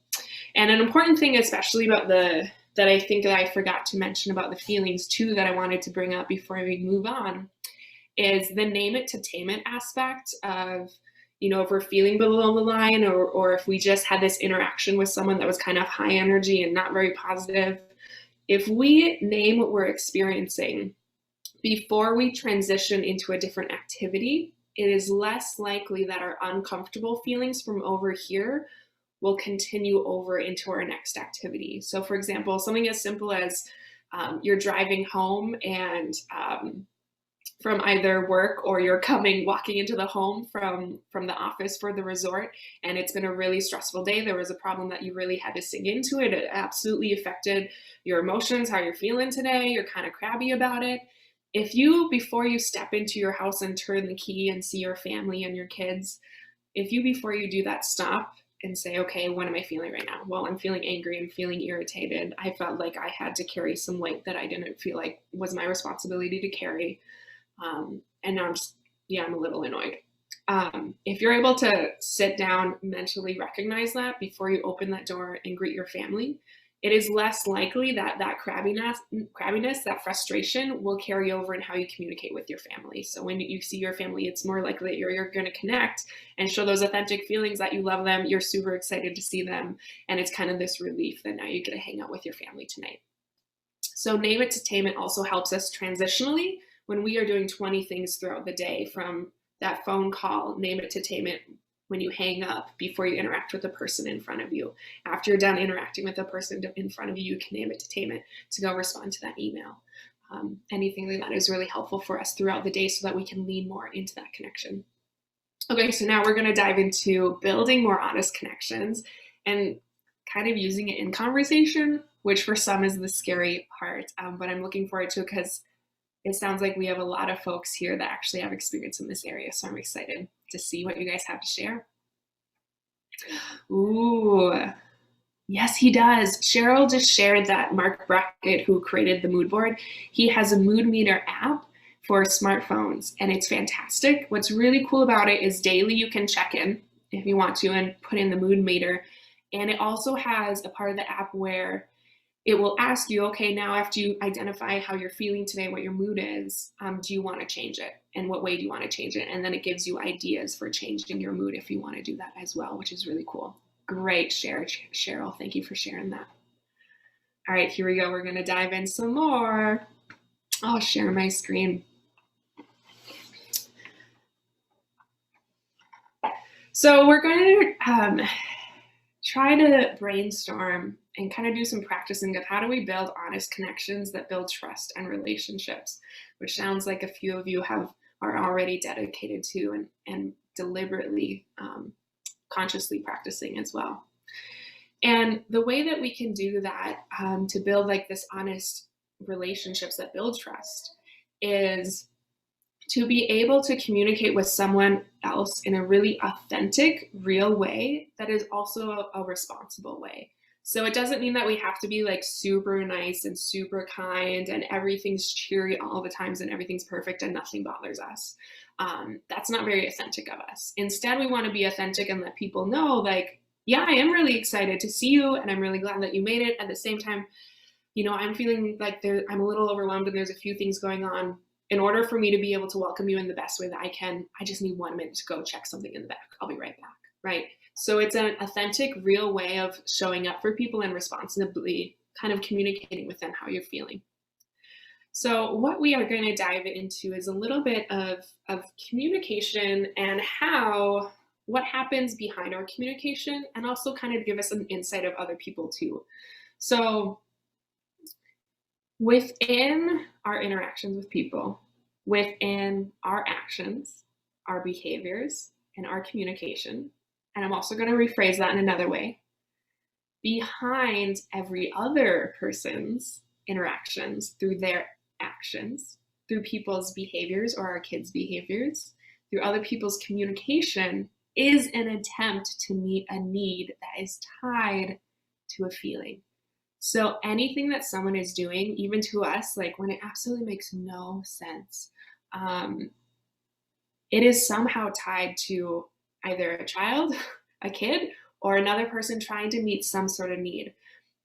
And an important thing, especially about that I think that I forgot to mention about the feelings too, that I wanted to bring up before we move on, is the name it to tame it aspect of, if we're feeling below the line, or if we just had this interaction with someone that was kind of high energy and not very positive. If we name what we're experiencing before we transition into a different activity, it is less likely that our uncomfortable feelings from over here will continue over into our next activity. So for example, something as simple as you're driving home and from either work, or you're walking into the home from the office for the resort, and it's been a really stressful day. There was a problem that you really had to sink into it. It absolutely affected your emotions, how you're feeling today. You're kind of crabby about it. If you, before you step into your house and turn the key and see your family and your kids, before you do that, stop and say, okay, what am I feeling right now? Well, I'm feeling angry. I'm feeling irritated. I felt like I had to carry some weight that I didn't feel like was my responsibility to carry. And now I'm a little annoyed. If you're able to sit down, mentally recognize that before you open that door and greet your family, it is less likely that crabbiness, that frustration will carry over in how you communicate with your family. So when you see your family, it's more likely that you're going to connect and show those authentic feelings that you love them. You're super excited to see them. And it's kind of this relief that now you get to hang out with your family tonight. So name it to tame it also helps us transitionally when we are doing 20 things throughout the day, from that phone call, name it to tame it when you hang up, before you interact with the person in front of you. After you're done interacting with the person in front of you, you can name it to tame it to go respond to that email. Anything like that is really helpful for us throughout the day so that we can lean more into that connection. Okay, so now we're going to dive into building more honest connections and kind of using it in conversation, which for some is the scary part, but I'm looking forward to it because it sounds like we have a lot of folks here that actually have experience in this area. So I'm excited to see what you guys have to share. Ooh, yes, he does. Cheryl just shared that Mark Brackett, who created the mood board, he has a mood meter app for smartphones, and it's fantastic. What's really cool about it is daily you can check in if you want to and put in the mood meter. And it also has a part of the app where it will ask you, okay, now after you identify how you're feeling today, what your mood is, do you want to change it? And what way do you want to change it? And then it gives you ideas for changing your mood if you want to do that as well, which is really cool. Great share, Cheryl. Thank you for sharing that. All right, here we go. We're going to dive in some more. I'll share my screen. So we're going to try to brainstorm and kind of do some practicing of how do we build honest connections that build trust and relationships, which sounds like a few of you are already dedicated to and deliberately, consciously practicing as well. And the way that we can do that to build like this honest relationships that build trust is to be able to communicate with someone else in a really authentic, real way that is also a responsible way. So it doesn't mean that we have to be like super nice and super kind and everything's cheery all the times and everything's perfect and nothing bothers us. That's not very authentic of us. Instead, we want to be authentic and let people know, like, yeah, I am really excited to see you and I'm really glad that you made it. At the same time, you know, I'm feeling like I'm a little overwhelmed and there's a few things going on. In order for me to be able to welcome you in the best way that I can, I just need 1 minute to go check something in the back. I'll be right back, right? So it's an authentic, real way of showing up for people and responsibly kind of communicating with them how you're feeling. So what we are going to dive into is a little bit of communication and what happens behind our communication, and also kind of give us an insight of other people too. So within our interactions with people, within our actions, our behaviors, and our communication, and I'm also going to rephrase that in another way, behind every other person's interactions through their actions, through people's behaviors or our kids' behaviors, through other people's communication, is an attempt to meet a need that is tied to a feeling. So anything that someone is doing, even to us, like when it absolutely makes no sense, it is somehow tied to either a child, a kid, or another person trying to meet some sort of need.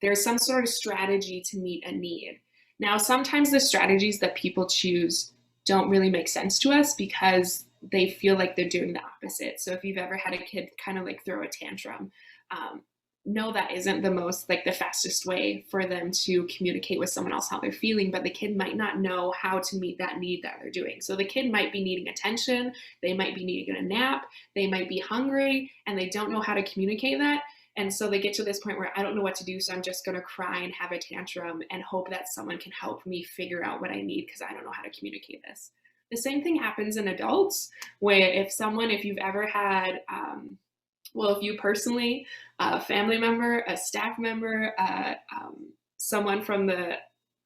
There's some sort of strategy to meet a need. Now, sometimes the strategies that people choose don't really make sense to us because they feel like they're doing the opposite. So if you've ever had a kid kind of like throw a tantrum, no, that isn't the fastest way for them to communicate with someone else how they're feeling, but the kid might not know how to meet that need that they're doing. So the kid might be needing attention, they might be needing a nap, they might be hungry, and they don't know how to communicate that. And so they get to this point where I don't know what to do, so I'm just going to cry and have a tantrum and hope that someone can help me figure out what I need because I don't know how to communicate this. The same thing happens in adults, where if you've ever had, if you personally, a family member, a staff member, someone from a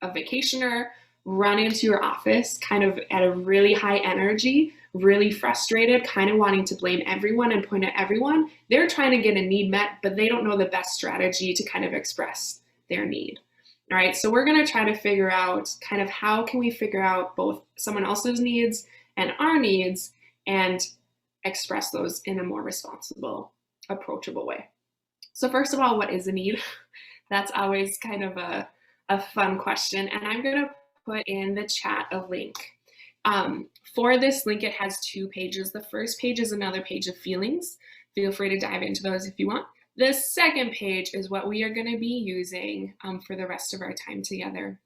vacationer run into your office kind of at a really high energy, really frustrated, kind of wanting to blame everyone and point at everyone, they're trying to get a need met, but they don't know the best strategy to kind of express their need. All right, so we're going to try to figure out kind of how can we figure out both someone else's needs and our needs and express those in a more responsible, approachable way. So first of all, what is a need? That's always kind of a fun question. And I'm going to put in the chat a link. For this link, it has 2 pages. The first page is another page of feelings. Feel free to dive into those if you want. The second page is what we are going to be using for the rest of our time together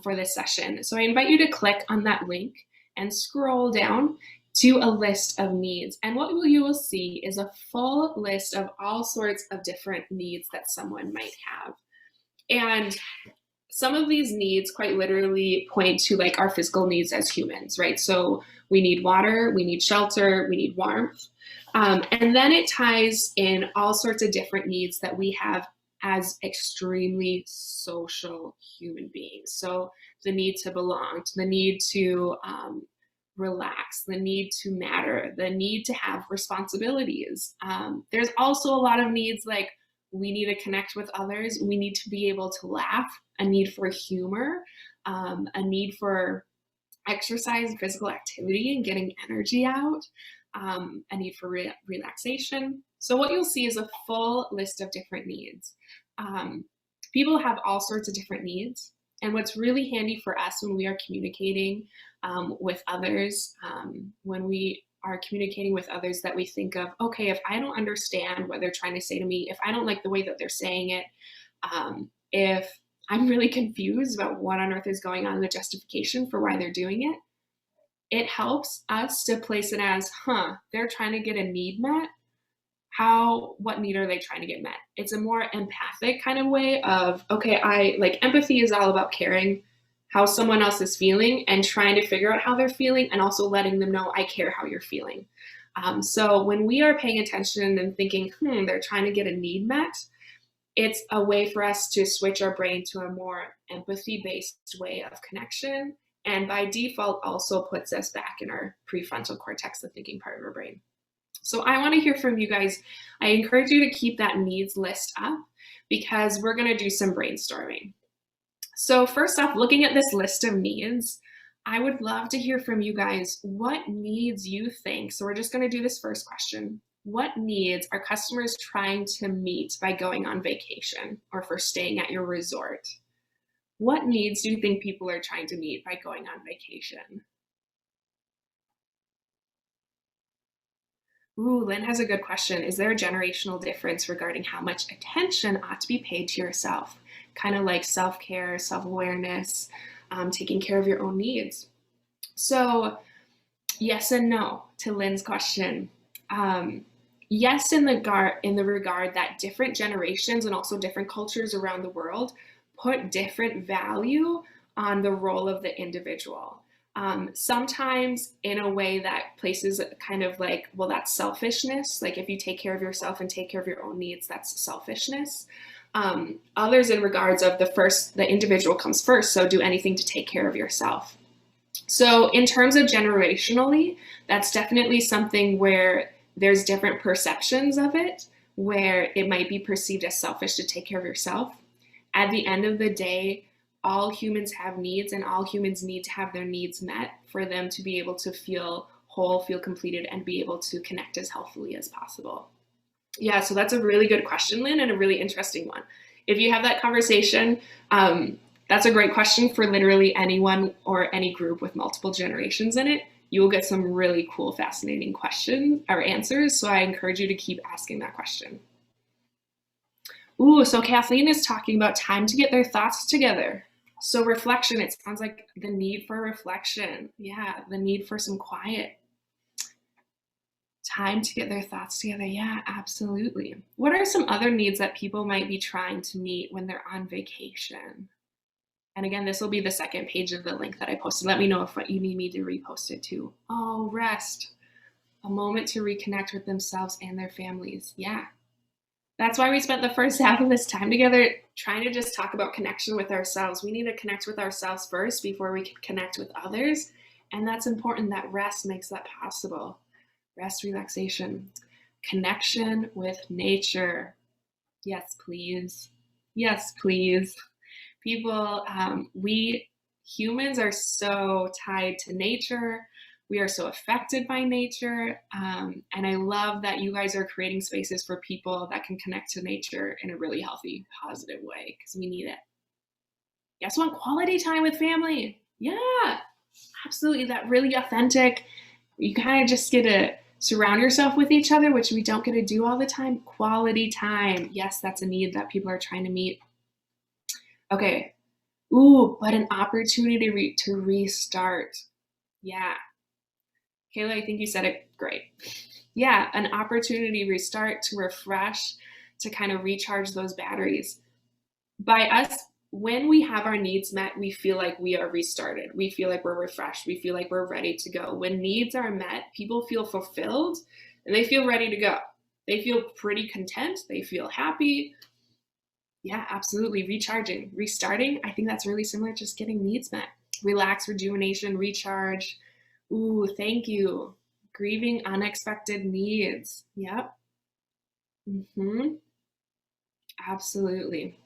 for this session. So I invite you to click on that link and scroll down to a list of needs. And what you will see is a full list of all sorts of different needs that someone might have. And some of these needs quite literally point to like our physical needs as humans, right? So we need water, we need shelter, we need warmth. And then it ties in all sorts of different needs that we have as extremely social human beings. So the need to belong, the need to relax, the need to matter, the need to have responsibilities. There's also a lot of needs like we need to connect with others, we need to be able to laugh, a need for humor, a need for exercise, physical activity and getting energy out, a need for relaxation. So what you'll see is a full list of different needs. People have all sorts of different needs. And what's really handy for us when we are communicating with others, when we are communicating with others, that we think of, okay, if I don't understand what they're trying to say to me, if I don't like the way that they're saying it, if I'm really confused about what on earth is going on in the justification for why they're doing it, it helps us to place it as, they're trying to get a need met. What need are they trying to get met? It's a more empathic kind of way of, okay, empathy is all about caring how someone else is feeling and trying to figure out how they're feeling, and also letting them know I care how you're feeling. So when we are paying attention and thinking, they're trying to get a need met, it's a way for us to switch our brain to a more empathy-based way of connection. And by default also puts us back in our prefrontal cortex, the thinking part of our brain. So I want to hear from you guys. I encourage you to keep that needs list up, because we're going to do some brainstorming. So first off, looking at this list of needs, I would love to hear from you guys what needs you think. So we're just going to do this first question. What needs are customers trying to meet by going on vacation or for staying at your resort? What needs do you think people are trying to meet by going on vacation? Ooh, Lynn has a good question. Is there a generational difference regarding how much attention ought to be paid to yourself? Kind of like self-care, self-awareness, taking care of your own needs. So yes and no to Lynn's question. Yes, in the regard that different generations and also different cultures around the world put different value on the role of the individual. Sometimes in a way that places kind of like, well, that's selfishness. Like if you take care of yourself and take care of your own needs, that's selfishness. Others in regards of the individual comes first. So do anything to take care of yourself. So in terms of generationally, that's definitely something where there's different perceptions of it, where it might be perceived as selfish to take care of yourself. At the end of the day, all humans have needs, and all humans need to have their needs met for them to be able to feel whole, feel completed, and be able to connect as healthily as possible. Yeah, so that's a really good question, Lynn, and a really interesting one. If you have that conversation, that's a great question for literally anyone or any group with multiple generations in it. You will get some really cool, fascinating questions or answers. So I encourage you to keep asking that question. Ooh, so Kathleen is talking about time to get their thoughts together. So reflection, it sounds like the need for reflection. Yeah, the need for some quiet. Time to get their thoughts together. Yeah, absolutely. What are some other needs that people might be trying to meet when they're on vacation? And again, this will be the second page of the link that I posted. Let me know if you need me to repost it too. Oh, rest. A moment to reconnect with themselves and their families. Yeah. That's why we spent the first half of this time together trying to just talk about connection with ourselves. We need to connect with ourselves first before we can connect with others. And that's important. That rest makes that possible. Rest, relaxation, connection with nature. Yes, please. Yes, please. People, we humans are so tied to nature. We are so affected by nature. And I love that you guys are creating spaces for people that can connect to nature in a really healthy, positive way, because we need it. Guess what? Quality time with family. Yeah, absolutely. That really authentic. You kind of just get to surround yourself with each other, which we don't get to do all the time. Quality time. Yes, that's a need that people are trying to meet. Okay. Ooh, but an opportunity to restart. Yeah. Keila, I think you said it great. Yeah, an opportunity to restart, to refresh, to kind of recharge those batteries. By us, when we have our needs met, we feel like we are restarted. We feel like we're refreshed. We feel like we're ready to go. When needs are met, people feel fulfilled and they feel ready to go. They feel pretty content. They feel happy. Yeah, absolutely. Recharging, restarting. I think that's really similar to just getting needs met. Relax, rejuvenation, recharge. Ooh, thank you. Grieving unexpected needs. Yep. Absolutely.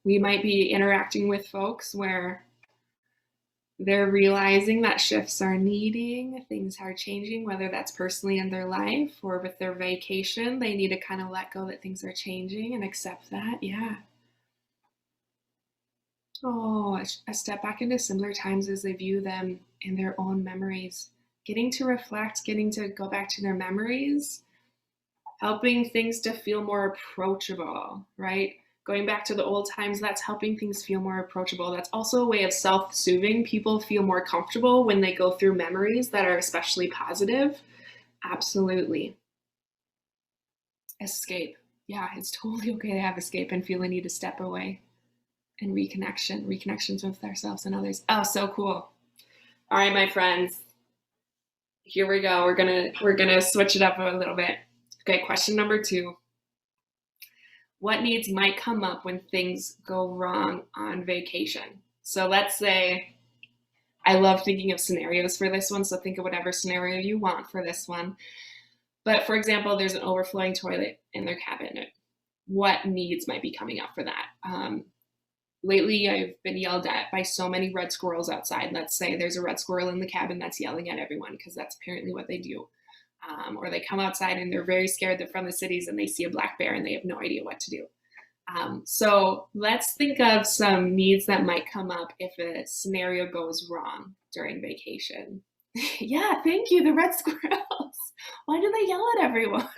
We might be interacting with folks where they're realizing that shifts are needing, things are changing, whether that's personally in their life or with their vacation. They need to kind of let go that things are changing and accept that. Yeah. Oh, a step back into simpler times as they view them in their own memories. Getting to reflect, getting to go back to their memories, helping things to feel more approachable, right? Going back to the old times, that's helping things feel more approachable. That's also a way of self-soothing. People feel more comfortable when they go through memories that are especially positive. Absolutely. Escape. Yeah, it's totally okay to have escape and feel a need to step away. And reconnections with ourselves and others. Oh, so cool. All right, my friends. Here we go. We're gonna switch it up a little bit. Okay, question number 2. What needs might come up when things go wrong on vacation? So let's say, I love thinking of scenarios for this one, so think of whatever scenario you want for this one. But for example, there's an overflowing toilet in their cabin. What needs might be coming up for that? Lately, I've been yelled at by so many red squirrels outside. Let's say there's a red squirrel in the cabin that's yelling at everyone, because that's apparently what they do. Or they come outside and they're very scared. They're from the cities and they see a black bear and they have no idea what to do. So let's think of some needs that might come up if a scenario goes wrong during vacation. Yeah, thank you, the red squirrels. Why do they yell at everyone?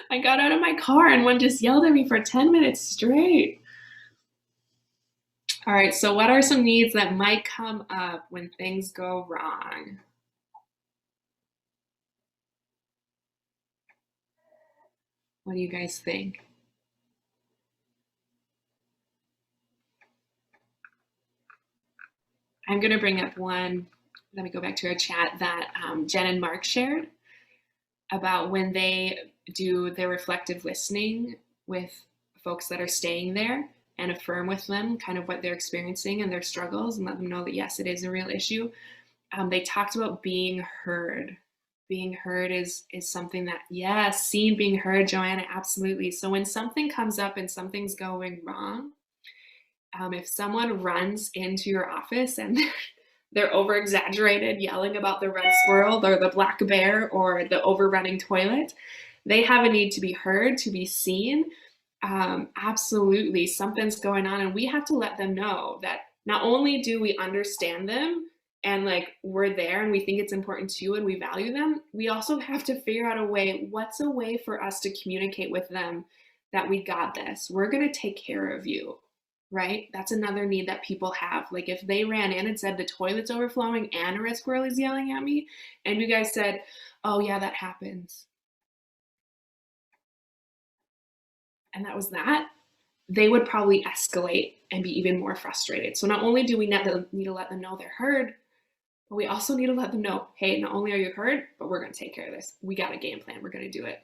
I got out of my car and one just yelled at me for 10 minutes straight. All right, so what are some needs that might come up when things go wrong? What do you guys think? I'm going to bring up one, let me go back to our chat, that Jen and Mark shared about when they do their reflective listening with folks that are staying there and affirm with them kind of what they're experiencing and their struggles and let them know that, yes, it is a real issue. They talked about being heard. Being heard is something that, yes, seen, being heard, Joanna, absolutely. So when something comes up and something's going wrong, if someone runs into your office and they're over exaggerated, yelling about the red squirrel or the black bear or the overrunning toilet, they have a need to be heard, to be seen. Absolutely, something's going on, and we have to let them know that not only do we understand them and like we're there and we think it's important too and we value them, we also have to figure out a way, what's a way for us to communicate with them that we got this, we're going to take care of you, right? That's another need that people have. Like if they ran in and said the toilet's overflowing and a red squirrel is yelling at me, and you guys said, oh yeah, that happens, and that was that, they would probably escalate and be even more frustrated. So not only do we need to let them know they're heard, but we also need to let them know, hey, not only are you heard, but we're going to take care of this. We got a game plan. We're going to do it.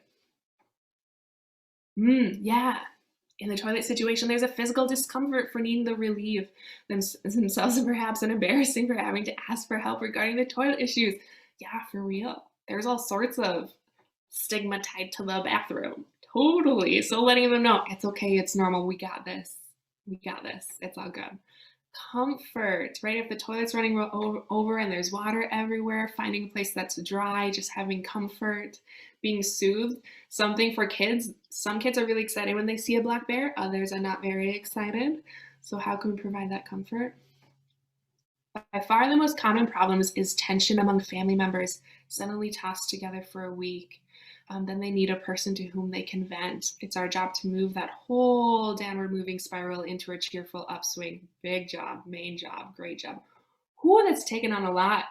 Yeah. In the toilet situation, there's a physical discomfort for needing to relieve themselves and perhaps an embarrassing for having to ask for help regarding the toilet issues. Yeah, for real. There's all sorts of stigma tied to the bathroom. Totally. So letting them know, it's okay, it's normal, we got this. We got this. It's all good. Comfort, right? If the toilet's running over and there's water everywhere, finding a place that's dry, just having comfort, being soothed. Something for kids. Some kids are really excited when they see a black bear. Others are not very excited. So how can we provide that comfort? By far the most common problems is tension among family members, suddenly tossed together for a week. Then they need a person to whom they can vent. It's our job to move that whole downward moving spiral into a cheerful upswing. Big job, main job, great job. That's taken on a lot.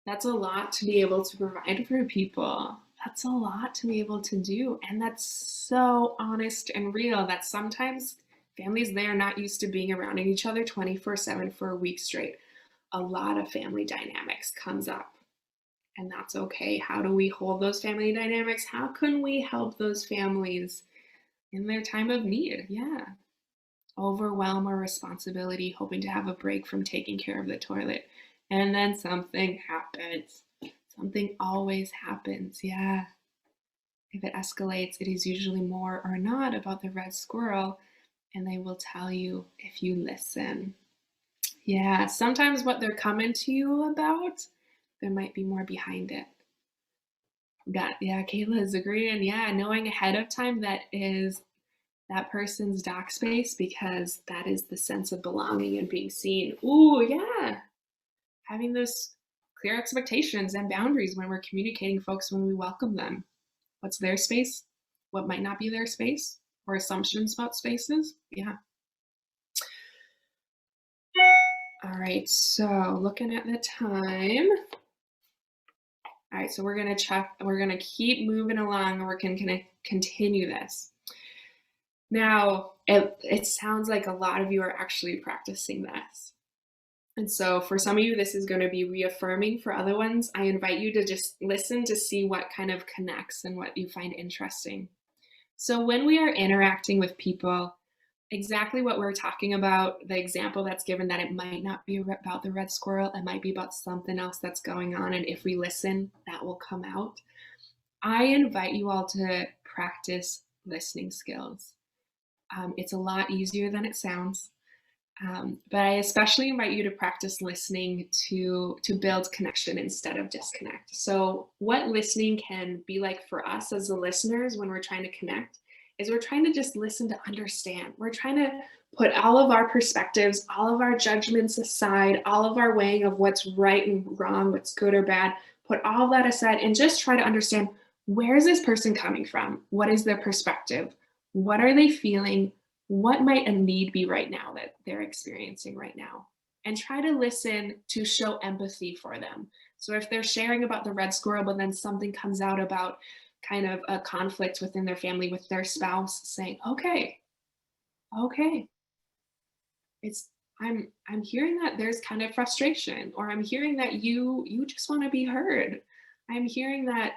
That's a lot to be able to provide for people. That's a lot to be able to do. And that's so honest and real that sometimes families, they are not used to being around each other 24/7 for a week straight. A lot of family dynamics comes up. And that's okay. How do we hold those family dynamics? How can we help those families in their time of need? Yeah. Overwhelm or responsibility, hoping to have a break from taking care of the toilet. And then something happens. Something always happens. Yeah. If it escalates, it is usually more or not about the red squirrel, and they will tell you if you listen. Yeah. Sometimes what they're coming to you about, there might be more behind it. Yeah, Kayla is agreeing. Yeah, knowing ahead of time that is that person's dock space, because that is the sense of belonging and being seen. Ooh, yeah. Having those clear expectations and boundaries when we're communicating folks, when we welcome them. What's their space? What might not be their space? Or assumptions about spaces? Yeah. All right, so looking at the time. All right, so we're gonna keep moving along, and we're gonna continue this. Now, it sounds like a lot of you are actually practicing this. And so for some of you, this is going to be reaffirming. For other ones, I invite you to just listen to see what kind of connects and what you find interesting. So when we are interacting with people, exactly what we're talking about, the example that's given, that it might not be about the red squirrel, it might be about something else that's going on. And if we listen, that will come out. I invite you all to practice listening skills. It's a lot easier than it sounds. But I especially invite you to practice listening to build connection instead of disconnect. So what listening can be like for us as the listeners when we're trying to connect is we're trying to just listen to understand. We're trying to put all of our perspectives, all of our judgments aside, all of our weighing of what's right and wrong, what's good or bad, put all that aside and just try to understand, where is this person coming from? What is their perspective? What are they feeling? What might a need be right now that they're experiencing right now? And try to listen to show empathy for them. So if they're sharing about the red squirrel, but then something comes out about kind of a conflict within their family with their spouse, saying, okay, I'm hearing that there's kind of frustration, or I'm hearing that you just want to be heard. I'm hearing that,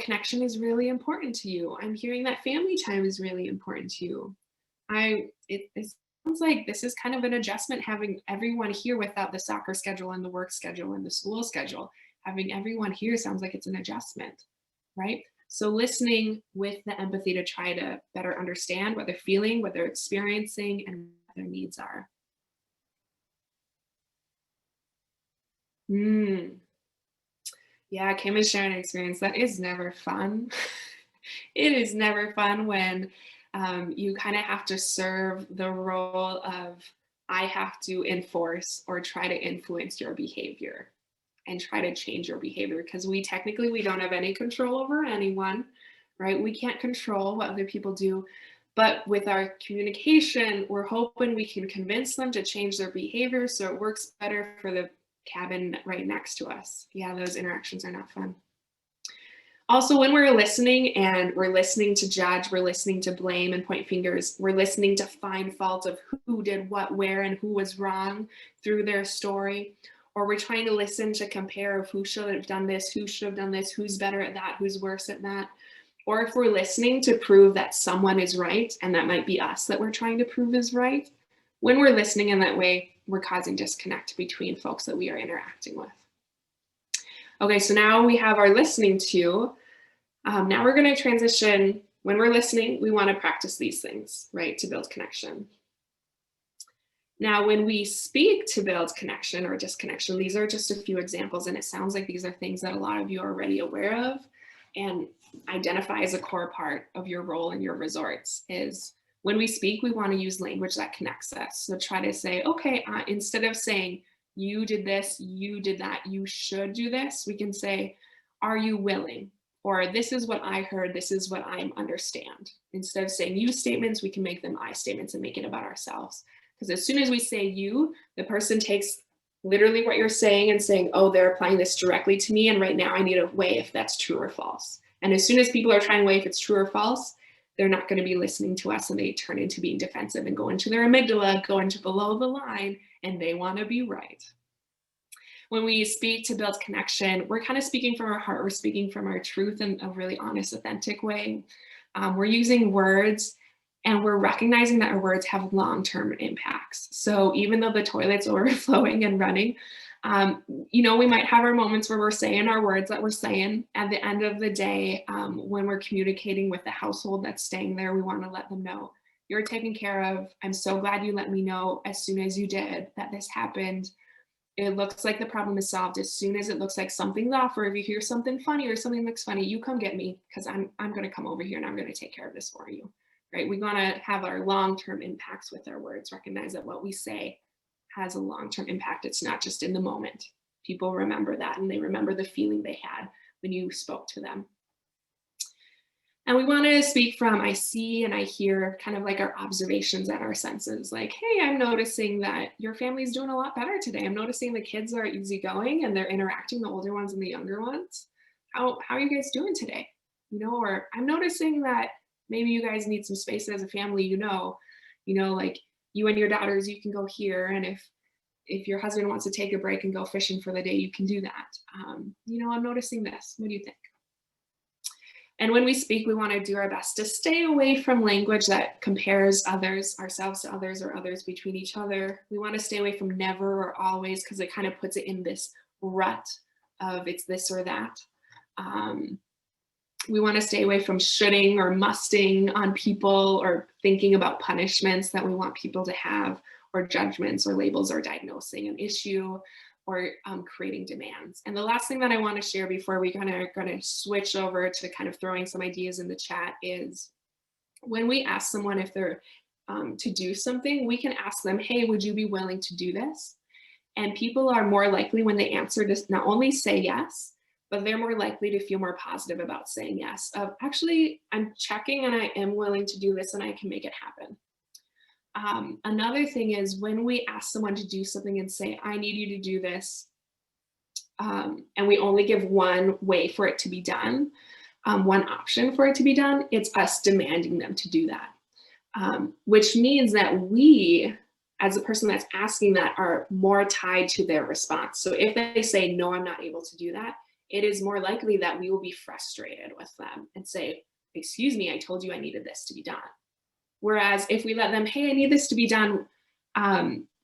connection is really important to you. I'm hearing that family time is really important to you. It sounds like this is kind of an adjustment, having everyone here without the soccer schedule and the work schedule and the school schedule. Having everyone here sounds like it's an adjustment, right? So listening with the empathy to try to better understand what they're feeling, what they're experiencing, and what their needs are. Yeah, Kim is sharing an experience. That is never fun. It is never fun when you kind of have to serve the role of, I have to enforce or try to influence your behavior and try to change your behavior, because we don't have any control over anyone, right? We can't control what other people do, but with our communication, we're hoping we can convince them to change their behavior so it works better for the cabin right next to us. Yeah, those interactions are not fun. Also, when we're listening and we're listening to judge, we're listening to blame and point fingers, we're listening to find fault of who did what, where, and who was wrong through their story, or we're trying to listen to compare of who should have done this, who should have done this, who's better at that, who's worse at that. Or if we're listening to prove that someone is right, and that might be us that we're trying to prove is right, when we're listening in that way, we're causing disconnect between folks that we are interacting with. Okay, so now we have our listening to. Now we're going to transition. When we're listening, we want to practice these things, right, to build connection. Now, when we speak to build connection or disconnection, these are just a few examples, and it sounds like these are things that a lot of you are already aware of and identify as a core part of your role in your resorts. Is when we speak, we want to use language that connects us. So try to say, okay, instead of saying, you did this, you did that, you should do this, we can say, are you willing? Or this is what I heard, this is what I understand. Instead of saying you statements, we can make them I statements and make it about ourselves. Because as soon as we say you, the person takes literally what you're saying and saying, oh, they're applying this directly to me, and right now I need to weigh if that's true or false. And as soon as people are trying to weigh if it's true or false, they're not going to be listening to us, and they turn into being defensive and go into their amygdala, go into below the line, and they want to be right. When we speak to build connection, we're kind of speaking from our heart. We're speaking from our truth in a really honest, authentic way. We're using words, and we're recognizing that our words have long-term impacts. So even though the toilet's overflowing and running, we might have our moments where we're saying our words that we're saying. At the end of the day, when we're communicating with the household that's staying there, we want to let them know, you're taken care of. I'm so glad you let me know as soon as you did that this happened. It looks like the problem is solved. As soon as it looks like something's off, or if you hear something funny or something looks funny, you come get me, because I'm going to come over here and I'm going to take care of this for you. right? We want to have our long-term impacts with our words, recognize that what we say has a long-term impact. It's not just in the moment. People remember that, and they remember the feeling they had when you spoke to them. And we want to speak from I see and I hear, kind of like our observations and our senses. Like, hey, I'm noticing that your family's doing a lot better today. I'm noticing the kids are easygoing and they're interacting, the older ones and the younger ones. How are you guys doing today? You know, or I'm noticing that maybe you guys need some space as a family, you know, like you and your daughters, you can go here. And if your husband wants to take a break and go fishing for the day, you can do that. You know, I'm noticing this. What do you think? And when we speak, we want to do our best to stay away from language that compares ourselves to others, or others between each other. We want to stay away from never or always, because it kind of puts it in this rut of it's this or that. We want to stay away from shoulding or musting on people, or thinking about punishments that we want people to have, or judgments or labels, or diagnosing an issue, or creating demands. And the last thing that I want to share before we kind of are going to switch over to kind of throwing some ideas in the chat is, when we ask someone if they're to do something, we can ask them, hey, would you be willing to do this? And people are more likely, when they answer this, not only say yes, but they're more likely to feel more positive about saying yes. Actually, I'm checking and I am willing to do this and I can make it happen. Another thing is, when we ask someone to do something and say, I need you to do this, and we only give one way for it to be done, one option for it to be done, it's us demanding them to do that. Which means that we, as a person that's asking that, are more tied to their response. So if they say, no, I'm not able to do that, it is more likely that we will be frustrated with them and say, excuse me, I told you I needed this to be done. Whereas if we let them, hey, I need this to be done.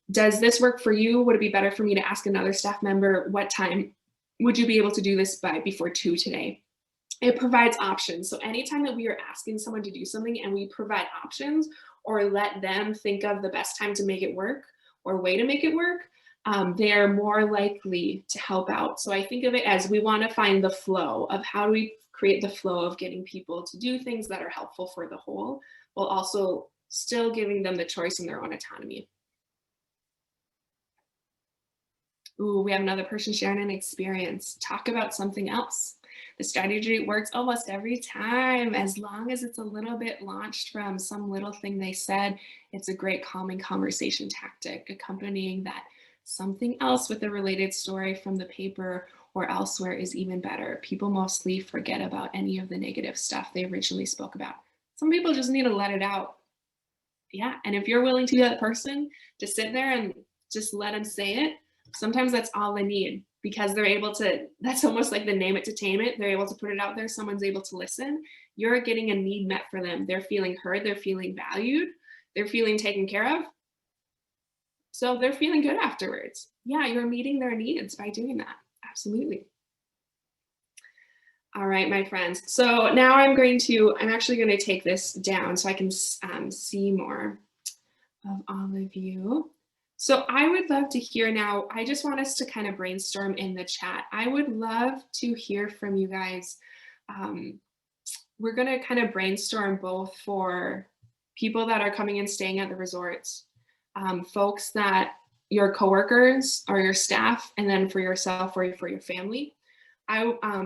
Does this work for you? Would it be better for me to ask another staff member, what time would you be able to do this by before 2 today? It provides options. So anytime that we are asking someone to do something and we provide options, or let them think of the best time to make it work or way to make it work, they are more likely to help out. So I think of it as, we want to find the flow of how do we create the flow of getting people to do things that are helpful for the whole, while also still giving them the choice in their own autonomy. Ooh, we have another person sharing an experience. Talk about something else. The strategy works almost every time, as long as it's a little bit launched from some little thing they said. It's a great calming conversation tactic, accompanying that something else with a related story from the paper or elsewhere is even better. People mostly forget about any of the negative stuff they originally spoke about. Some people just need to let it out. Yeah, and if you're willing to be that person to sit there and just let them say it, sometimes that's all they need, because they're able to, that's almost like the name it to tame it. They're able to put it out there. Someone's able to listen. You're getting a need met for them. They're feeling heard. They're feeling valued. They're feeling taken care of. So they're feeling good afterwards. Yeah, you're meeting their needs by doing that. Absolutely. All right, my friends. So now I'm actually going to take this down so I can see more of all of you. So I would love to hear now, I just want us to kind of brainstorm in the chat. I would love to hear from you guys. We're going to kind of brainstorm both for people that are coming and staying at the resorts, folks that your coworkers or your staff, and then for yourself or for your family.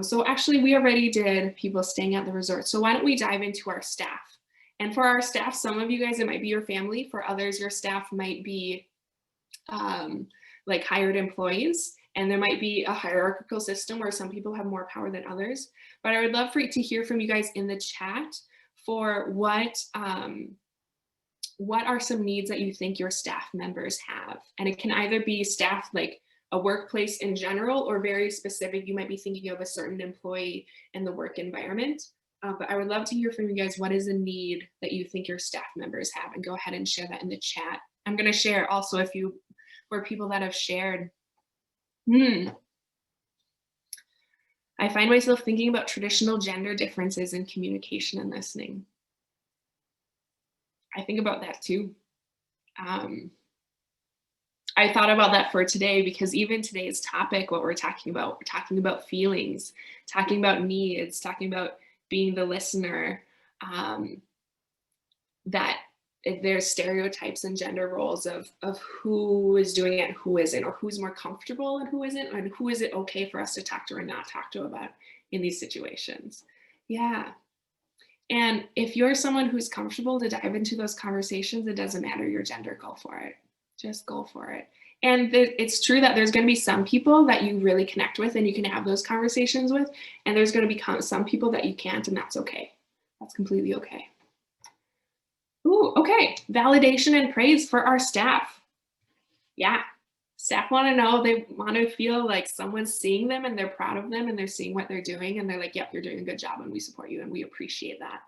So actually we already did people staying at the resort. So why don't we dive into our staff? And for our staff, some of you guys, it might be your family. For others, your staff might be like hired employees, and there might be a hierarchical system where some people have more power than others. But I would love to hear from you guys in the chat for what are some needs that you think your staff members have. And it can either be staff, like a workplace in general, or very specific. You might be thinking of a certain employee in the work environment. But I would love to hear from you guys, what is a need that you think your staff members have, and go ahead and share that in the chat. I'm going to share also a few for people that have shared. I find myself thinking about traditional gender differences in communication and listening. I think about that too. I thought about that for today, because even today's topic, what we're talking about feelings, talking about needs, talking about being the listener. that there's stereotypes and gender roles of who is doing it and who isn't, or who's more comfortable and who isn't, and who is it okay for us to talk to or not talk to about in these situations. Yeah. And if you're someone who's comfortable to dive into those conversations, it doesn't matter your gender, go for it. Just go for it. And it's true that there's going to be some people that you really connect with and you can have those conversations with, and there's going to be some people that you can't, and that's okay. That's completely okay. Ooh, okay. Validation and praise for our staff. Yeah. Staff want to know, they want to feel like someone's seeing them and they're proud of them and they're seeing what they're doing and they're like, yep, you're doing a good job and we support you and we appreciate that.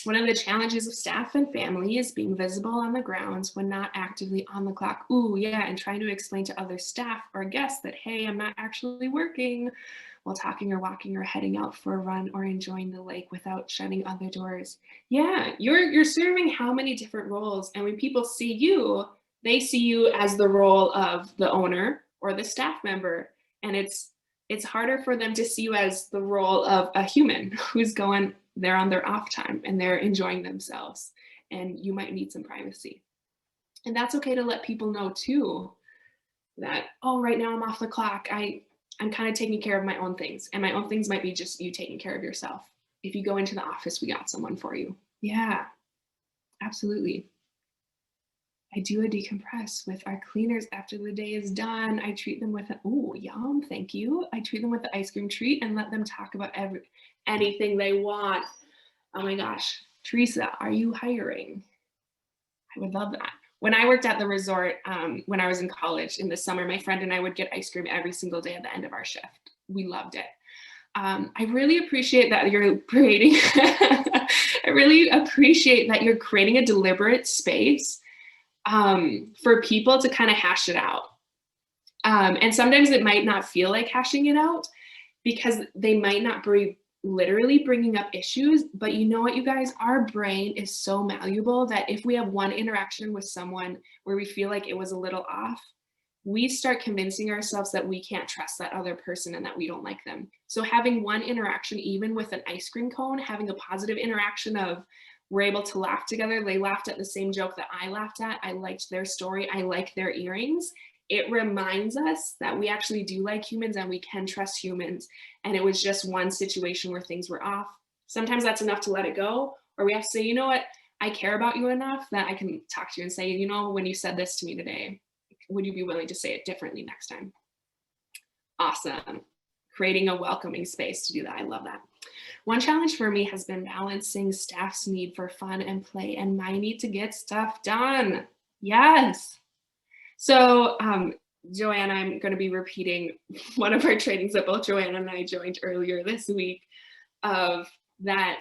One of the challenges of staff and family is being visible on the grounds when not actively on the clock. Ooh, yeah, and trying to explain to other staff or guests that, hey, I'm not actually working while talking or walking or heading out for a run or enjoying the lake without shutting other doors. Yeah, you're serving how many different roles, and when people see you, they see you as the role of the owner or the staff member, and it's harder for them to see you as the role of a human who's going there on their off time and they're enjoying themselves, and you might need some privacy. And that's okay to let people know too that, oh, right now I'm off the clock. I'm kind of taking care of my own things, and my own things might be just you taking care of yourself. If you go into the office, we got someone for you. Yeah, absolutely. I do a decompress with our cleaners after the day is done. I treat them with oh, yum, thank you. I treat them with the ice cream treat and let them talk about anything they want. Oh my gosh, Teresa, are you hiring? I would love that. When I worked at the resort, when I was in college in the summer, my friend and I would get ice cream every single day at the end of our shift. We loved it. I really appreciate that you're creating, I really appreciate that you're creating a deliberate space for people to kind of hash it out. And sometimes it might not feel like hashing it out because they might not be literally bringing up issues, but you know what, you guys, our brain is so malleable that if we have one interaction with someone where we feel like it was a little off, we start convincing ourselves that we can't trust that other person and that we don't like them. So having one interaction, even with an ice cream cone, having a positive interaction of we're able to laugh together. They laughed at the same joke that I laughed at. I liked their story. I like their earrings. It reminds us that we actually do like humans and we can trust humans. And it was just one situation where things were off. Sometimes that's enough to let it go, or we have to say, you know what, I care about you enough that I can talk to you and say, you know, when you said this to me today, would you be willing to say it differently next time? Awesome. Creating a welcoming space to do that. I love that. One challenge for me has been balancing staff's need for fun and play and my need to get stuff done. Yes. So Joanna, I'm going to be repeating one of our trainings that both Joanna and I joined earlier this week, of that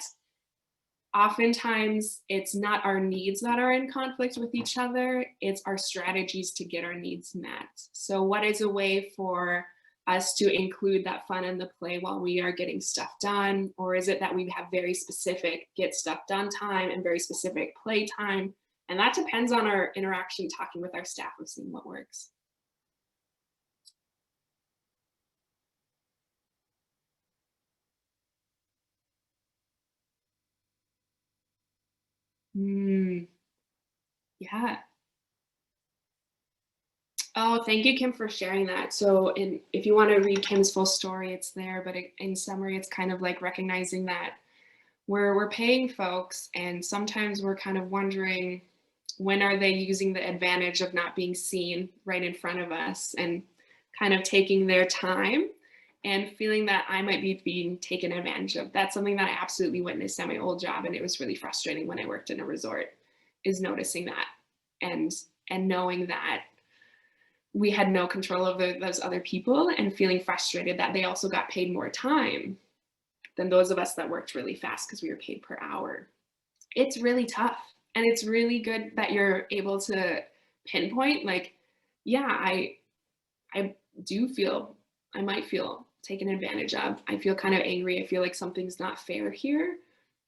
oftentimes it's not our needs that are in conflict with each other, it's our strategies to get our needs met. So what is a way for us to include that fun and the play while we are getting stuff done? Or is it that we have very specific get stuff done time and very specific play time? And that depends on our interaction, talking with our staff, of seeing what works. Yeah. Oh, thank you, Kim, for sharing that. So if you want to read Kim's full story, it's there. But in summary, it's kind of like recognizing that we're paying folks, and sometimes we're kind of wondering, when are they using the advantage of not being seen right in front of us, and kind of taking their time and feeling that I might be being taken advantage of. That's something that I absolutely witnessed at my old job, and it was really frustrating when I worked in a resort, is noticing that and knowing that we had no control over those other people, and feeling frustrated that they also got paid more time than those of us that worked really fast because we were paid per hour. It's really tough. And it's really good that you're able to pinpoint, like, yeah, I might feel taken advantage of. I feel kind of angry. I feel like something's not fair here.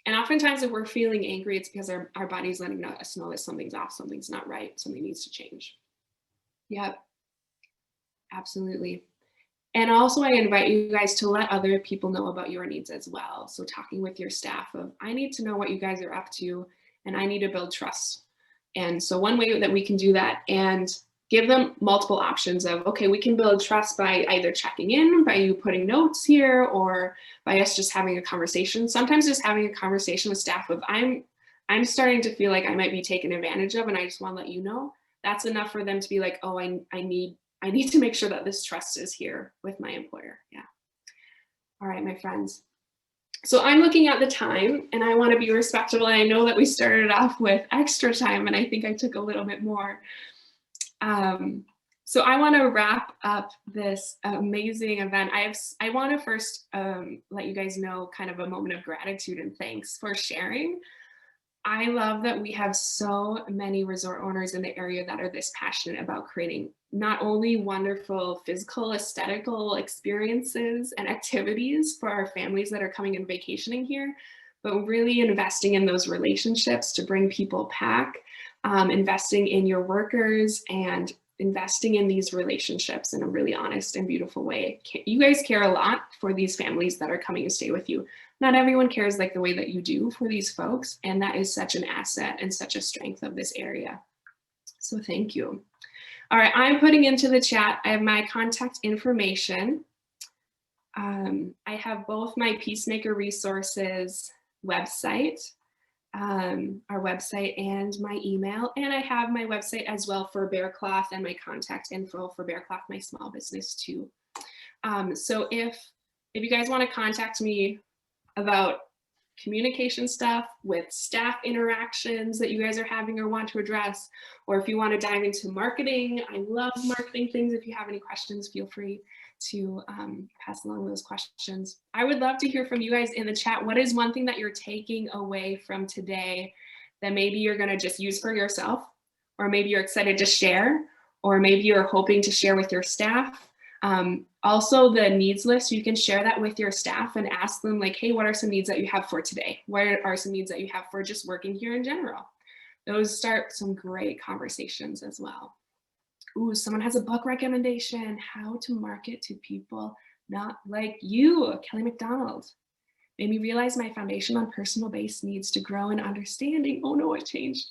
And oftentimes if we're feeling angry, it's because our body's letting us know that something's off, something's not right, something needs to change. Yep, absolutely. And also I invite you guys to let other people know about your needs as well. So talking with your staff of, I need to know what you guys are up to. and I need to build trust. And so one way that we can do that and give them multiple options of, okay, we can build trust by either checking in, by you putting notes here, or by us just having a conversation. Sometimes just having a conversation with staff of, I'm starting to feel like I might be taken advantage of, and I just want to let you know. That's enough for them to be like, oh, I need to make sure that this trust is here with my employer. Yeah. All right, my friends. So I'm looking at the time, and I want to be respectful. And I know that we started off with extra time, and I think I took a little bit more. So I want to wrap up this amazing event. I want to first let you guys know kind of a moment of gratitude and thanks for sharing. I love that we have so many resort owners in the area that are this passionate about creating not only wonderful physical, aesthetical experiences and activities for our families that are coming and vacationing here, but really investing in those relationships to bring people back, investing in your workers and investing in these relationships in a really honest and beautiful way. You guys care a lot for these families that are coming to stay with you. Not everyone cares like the way that you do for these folks, and that is such an asset and such a strength of this area. So thank you. All right, I'm putting into the chat, I have my contact information. I have both my Peacemaker Resources website, our website, and my email, and I have my website as well for Bear Cloth and my contact info for Bear Cloth, my small business too. So if you guys want to contact me about communication stuff with staff interactions that you guys are having or want to address, or if you want to dive into marketing, I love marketing things. If you have any questions, feel free to pass along those questions. I would love to hear from you guys in the chat. What is one thing that you're taking away from today that maybe you're going to just use for yourself, or maybe you're excited to share, or maybe you're hoping to share with your staff? Also the needs list, you can share that with your staff and ask them like, hey, what are some needs that you have for today? What are some needs that you have for just working here in general? Those start some great conversations as well. Ooh, someone has a book recommendation, How to Market to People Not Like You, Kelly McDonald. Made me realize my foundation on personal base needs to grow in understanding. Oh no, it changed.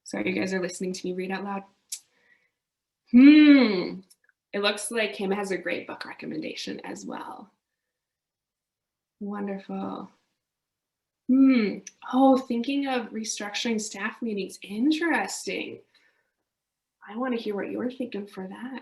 Sorry, you guys are listening to me read out loud. It looks like Kim has a great book recommendation as well. Wonderful. Oh, thinking of restructuring staff meetings. Interesting. I want to hear what you're thinking for that.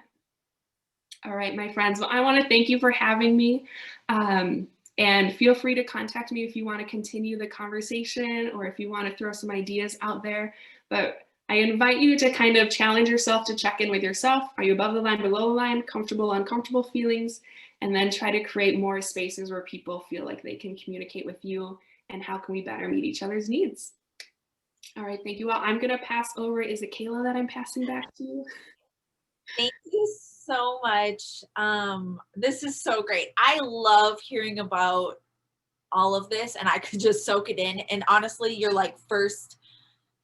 All right, my friends. Well, I want to thank you for having me. And feel free to contact me if you want to continue the conversation or if you want to throw some ideas out there. But I invite you to kind of challenge yourself to check in with yourself. Are you above the line, below the line, comfortable, uncomfortable feelings? And then try to create more spaces where people feel like they can communicate with you, and how can we better meet each other's needs? All right, thank you all. I'm going to pass over. Is it Keila that I'm passing back to? Thank you so much. This is so great. I love hearing about all of this, and I could just soak it in. And honestly, your like first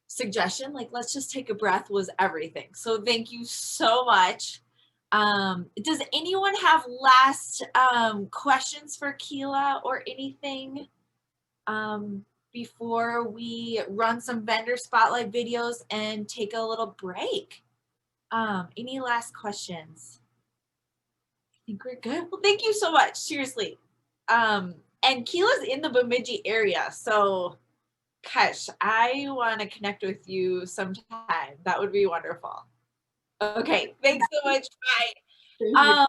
suggestion, like let's just take a breath, was everything. So thank you so much. Does anyone have last questions for Keila or anything before we run some vendor spotlight videos and take a little break? Any last questions? I think we're good. Well, thank you so much. Seriously. And Keila's in the Bemidji area, so gosh, I want to connect with you sometime. That would be wonderful. Okay, thanks so much. Bye.